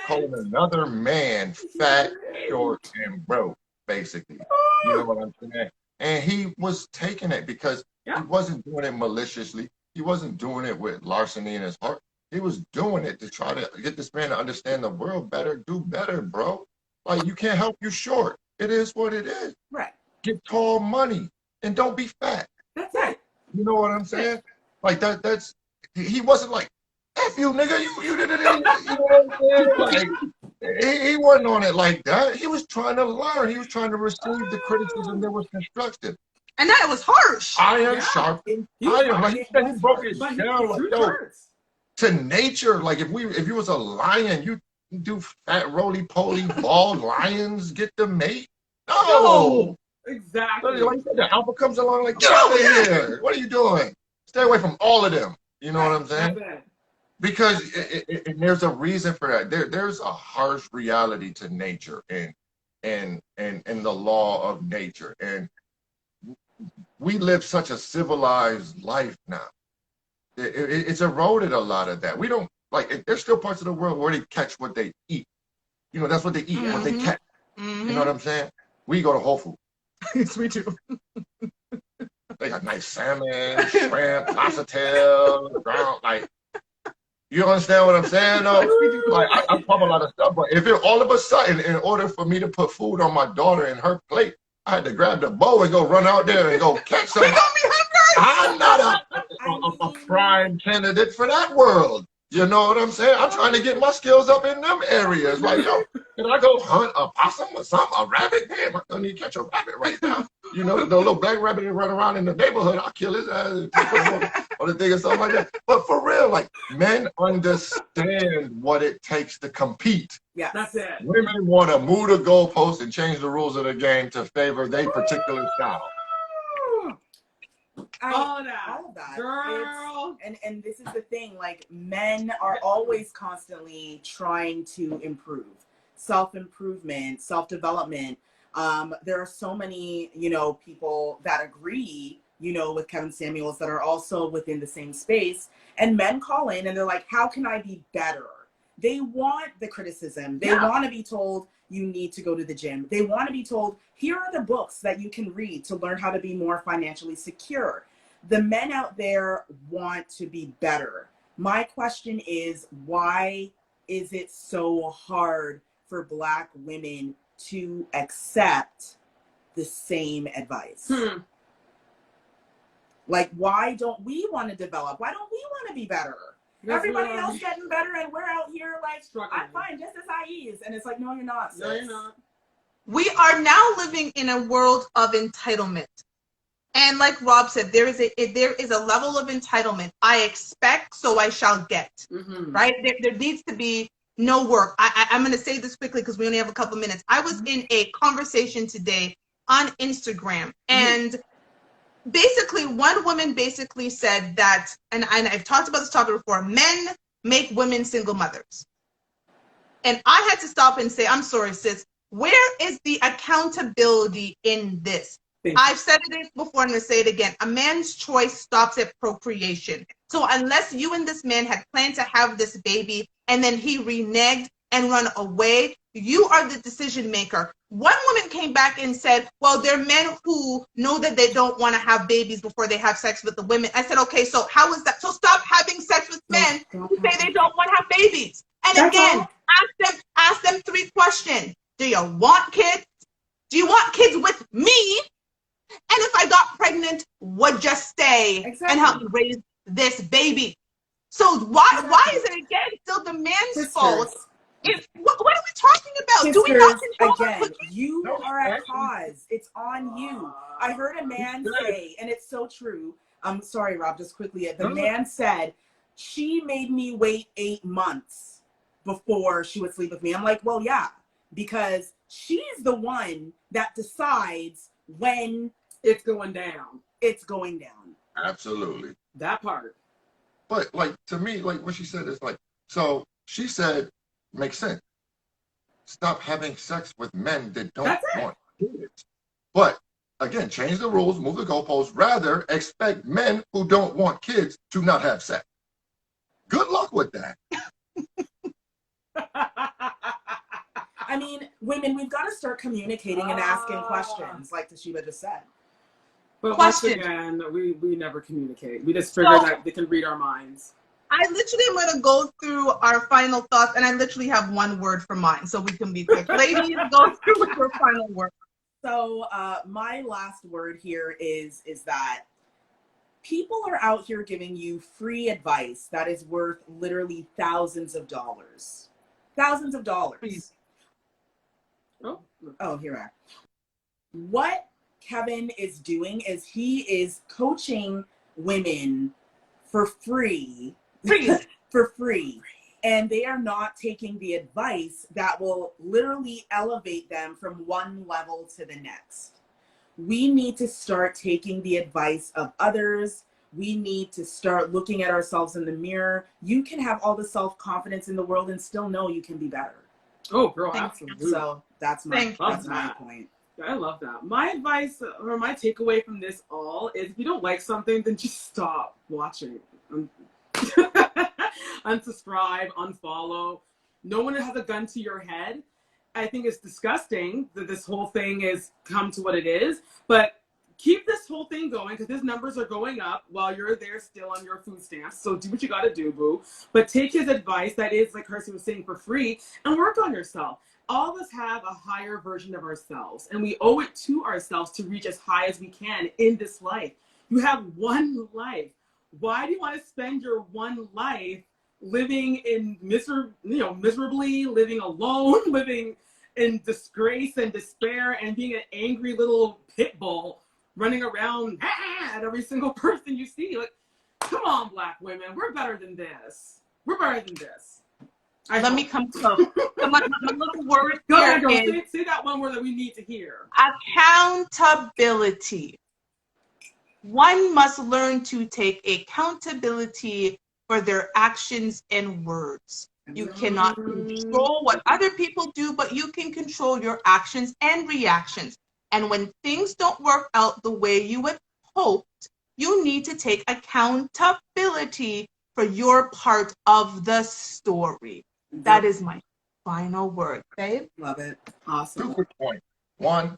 calling another man fat, short, and broke, basically. You know what I'm saying? And he was taking it because he wasn't doing it maliciously. He wasn't doing it with larceny in his heart. He was doing it to try to get this man to understand the world better, do better, bro. Like, you can't help you short. It is what it is. Right. Get tall money and don't be fat. That's it. You know what I'm saying? Like that's he wasn't like, F you, nigga, you did it. You know what I'm saying? Like, he wasn't on it like that. He was trying to learn. He was trying to receive the criticism that was constructive. And that it was harsh. Iron sharpened iron. Like he said, he broke his down like, yo, to nature. Like if you was a lion, you do fat roly-poly bald lions get the mate? No. Exactly. Like the alpha comes along like, get over here. What are you doing? Stay away from all of them. You know what I'm saying? Because there's a reason for that. There's a harsh reality to nature and the law of nature. And we live such a civilized life now. It's eroded a lot of that. We don't, like, there's still parts of the world where they catch what they eat. You know, that's what they eat, what they catch. You know what I'm saying? We go to Whole Foods. Yes, we do. They got nice salmon, shrimp, lobster tail, ground, like, you understand what I'm saying, though? Like, I pump a lot of stuff, but if it all of a sudden, in order for me to put food on my daughter in her plate, I had to grab the bow and go run out there and go catch some. I'm not a prime candidate for that world. You know what I'm saying? I'm trying to get my skills up in them areas. Like, yo, can I go hunt a possum or something? A rabbit? Damn, I don't need to catch a rabbit right now. You know, the little black rabbit that run around in the neighborhood, I'll kill his ass and put him on the thing or something like that. But for real, like, men understand what it takes to compete. Yeah, that's it. Women want to move the goalpost and change the rules of the game to favor their particular style. All of that, girl. And this is the thing, like, men are always constantly trying to improve, self-improvement, self-development. There are so many, you know, people that agree, you know, with Kevin Samuels that are also within the same space, and men call in and they're like, how can I be better? They want the criticism. They want to be told, you need to go to the gym. They want to be told, here are the books that you can read to learn how to be more financially secure. The men out there want to be better. My question is, why is it so hard for Black women to accept the same advice? Like, why don't we want to develop? Why don't we want to be better? Everybody else getting better, and we're out here like, I'm fine just as I is. And it's like, no, you're not. Sis. No, you're not. We are now living in a world of entitlement. And like Rob said, there is a level of entitlement. I expect, so I shall get. Right? There needs to be no work. I'm going to say this quickly because we only have a couple minutes. I was in a conversation today on Instagram, and basically one woman basically said that, and I've talked about this topic before, men make women single mothers. And I had to stop and say, I'm sorry, sis, where is the accountability in this? I've said it before, I'm going to say it again. A man's choice stops at procreation. So unless you and this man had planned to have this baby and then he reneged and run away, you are the decision maker. One woman came back and said, well, there are men who know that they don't want to have babies before they have sex with the women. I said, okay, so how is that? So stop having sex with men who say they don't want to have babies. And again, ask them 3 questions. Do you want kids? Do you want kids with me? And if I got pregnant, would you stay and help me raise this baby? So why is it again still the man's fault? What are we talking about? Sisters, do we not control again, you are at cause. It's on you. I heard a man say, and it's so true. I'm sorry, Rob, just quickly. The man said, she made me wait 8 months before she would sleep with me. I'm like, well, yeah, because she's the one that decides when It's going down. it's going down. Absolutely. That part. But like to me, like what she said is like, so she said, makes sense. Stop having sex with men that don't want kids. But again, change the rules, move the goalposts. Rather, expect men who don't want kids to not have sex. Good luck with that. I mean, women, we've got to start communicating and asking questions, like Toshiba just said. But Question. once again, we never communicate. We just figure that they can read our minds. I literally am going to go through our final thoughts, and I literally have one word for mine, so we can be quick. Ladies, go through with your final word. So my last word here is that people are out here giving you free advice that is worth literally thousands of dollars. Thousands of dollars. Oh, here we are. What Kevin is doing is he is coaching women for free. For free. And they are not taking the advice that will literally elevate them from one level to the next. We need to start taking the advice of others. We need to start looking at ourselves in the mirror. You can have all the self-confidence in the world and still know you can be better. Oh, girl, absolutely. So that's my point. I love that. My advice or my takeaway from this all is if you don't like something, then just stop watching. Unsubscribe, unfollow. No one has a gun to your head. I think it's disgusting that this whole thing has come to what it is, but keep this whole thing going because his numbers are going up while you're there still on your food stamps. So do what you got to do, boo. But take his advice that is, like Kirsty was saying, for free and work on yourself. All of us have a higher version of ourselves, and we owe it to ourselves to reach as high as we can in this life. You have one life. Why do you want to spend your one life living in miserably, living alone, living in disgrace and despair, and being an angry little pit bull running around at every single person you see? Like, come on, Black women, we're better than this. We're better than this. Let me come close. So my little word Go here ahead, girl. is Say that one word that we need to hear. accountability. One must learn to take accountability for their actions and words. You cannot control what other people do, but you can control your actions and reactions. And when things don't work out the way you had hoped, you need to take accountability for your part of the story. That is my final word, babe. Love it. Awesome. 2 quick points. 1,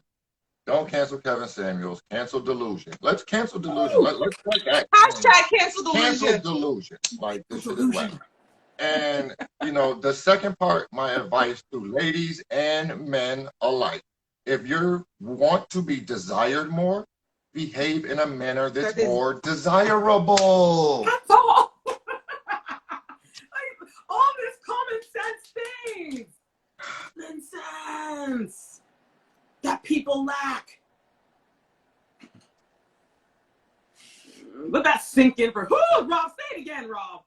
don't cancel Kevin Samuels. Cancel Delusion. Let's cancel Delusion. Let's like that. Hashtag cancel Delusion. Cancel Delusion. Like, this shit is whack. And, the second part, my advice to ladies and men alike. If you want to be desired more, behave in a manner that's more desirable. That's all. All this common sense things. Common sense that people lack. Let that sink in for who? Rob, say it again, Rob.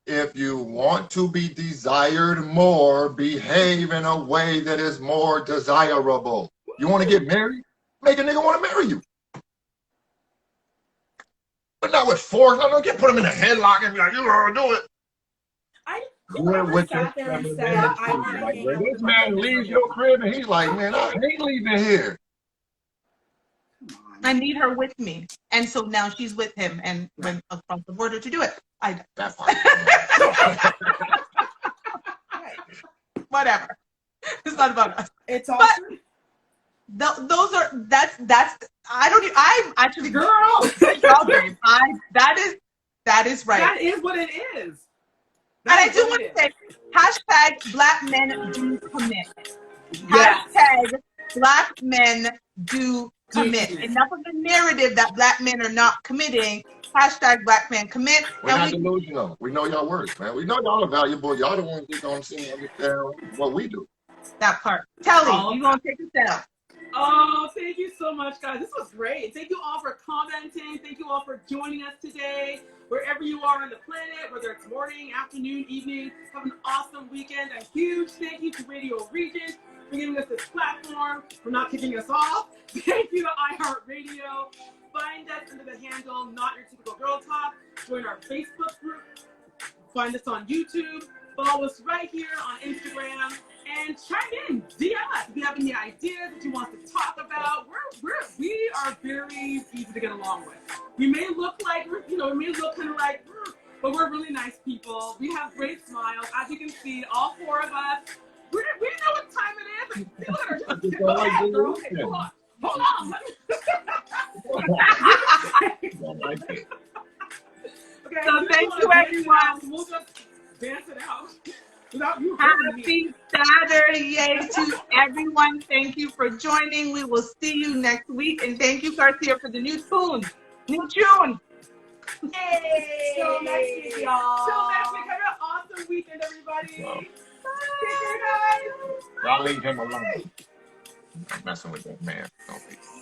If you want to be desired more, behave in a way that is more desirable. You want to get married? Make a nigga want to marry you. But not with force. No, don't put him in a headlock and be like, you're going to do it. Whoever sat there and said, I want to hang out with this man leaves your crib and he's like, man, I ain't leaving here. I need her with me. And so now she's with him and went across the border to do it. That part. Whatever. It's not about us. It's awesome. I'm actually Girl. babe. That is right. That is what it is. And I do want to say, hashtag Black men do commit. Yes. Hashtag Black men do commit. Enough of the narrative that Black men are not committing. Hashtag Black men commit. We're not delusional. We know y'all work, man. We know y'all are valuable. Y'all the ones that don't seem to understand what we do. That part. Telly, you gonna take us out. Oh, thank you so much, guys. This was great. Thank you all for commenting. Thank you all for joining us today. Wherever you are on the planet, whether it's morning, afternoon, evening, have an awesome weekend. A huge thank you to Radio Regent for giving us this platform, for not kicking us off. Thank you to iHeartRadio. Find us under the handle Not Your Typical Girl Talk. Join our Facebook group. Find us on YouTube. Follow us right here on Instagram. And chime in, DM us if you have any ideas that you want to talk about. We are very easy to get along with. We may look like, we may look kind of like, but we're really nice people. We have great smiles. As you can see, all four of us, we know what time it is. Like, look at her. Go ahead, girl. Okay, hold on. Hold on. Okay, So thank you, everyone. We'll just dance it out. Without you Happy Saturday to everyone. Thank you for joining. We will see you next week. And thank you, Garcia, for the new tune. New tune. Yay! Till next week, y'all. Till next week. Have an awesome weekend, everybody. Wow. Bye. Take care, guys. Y'all leave him alone. I'm messing with that man. Don't be.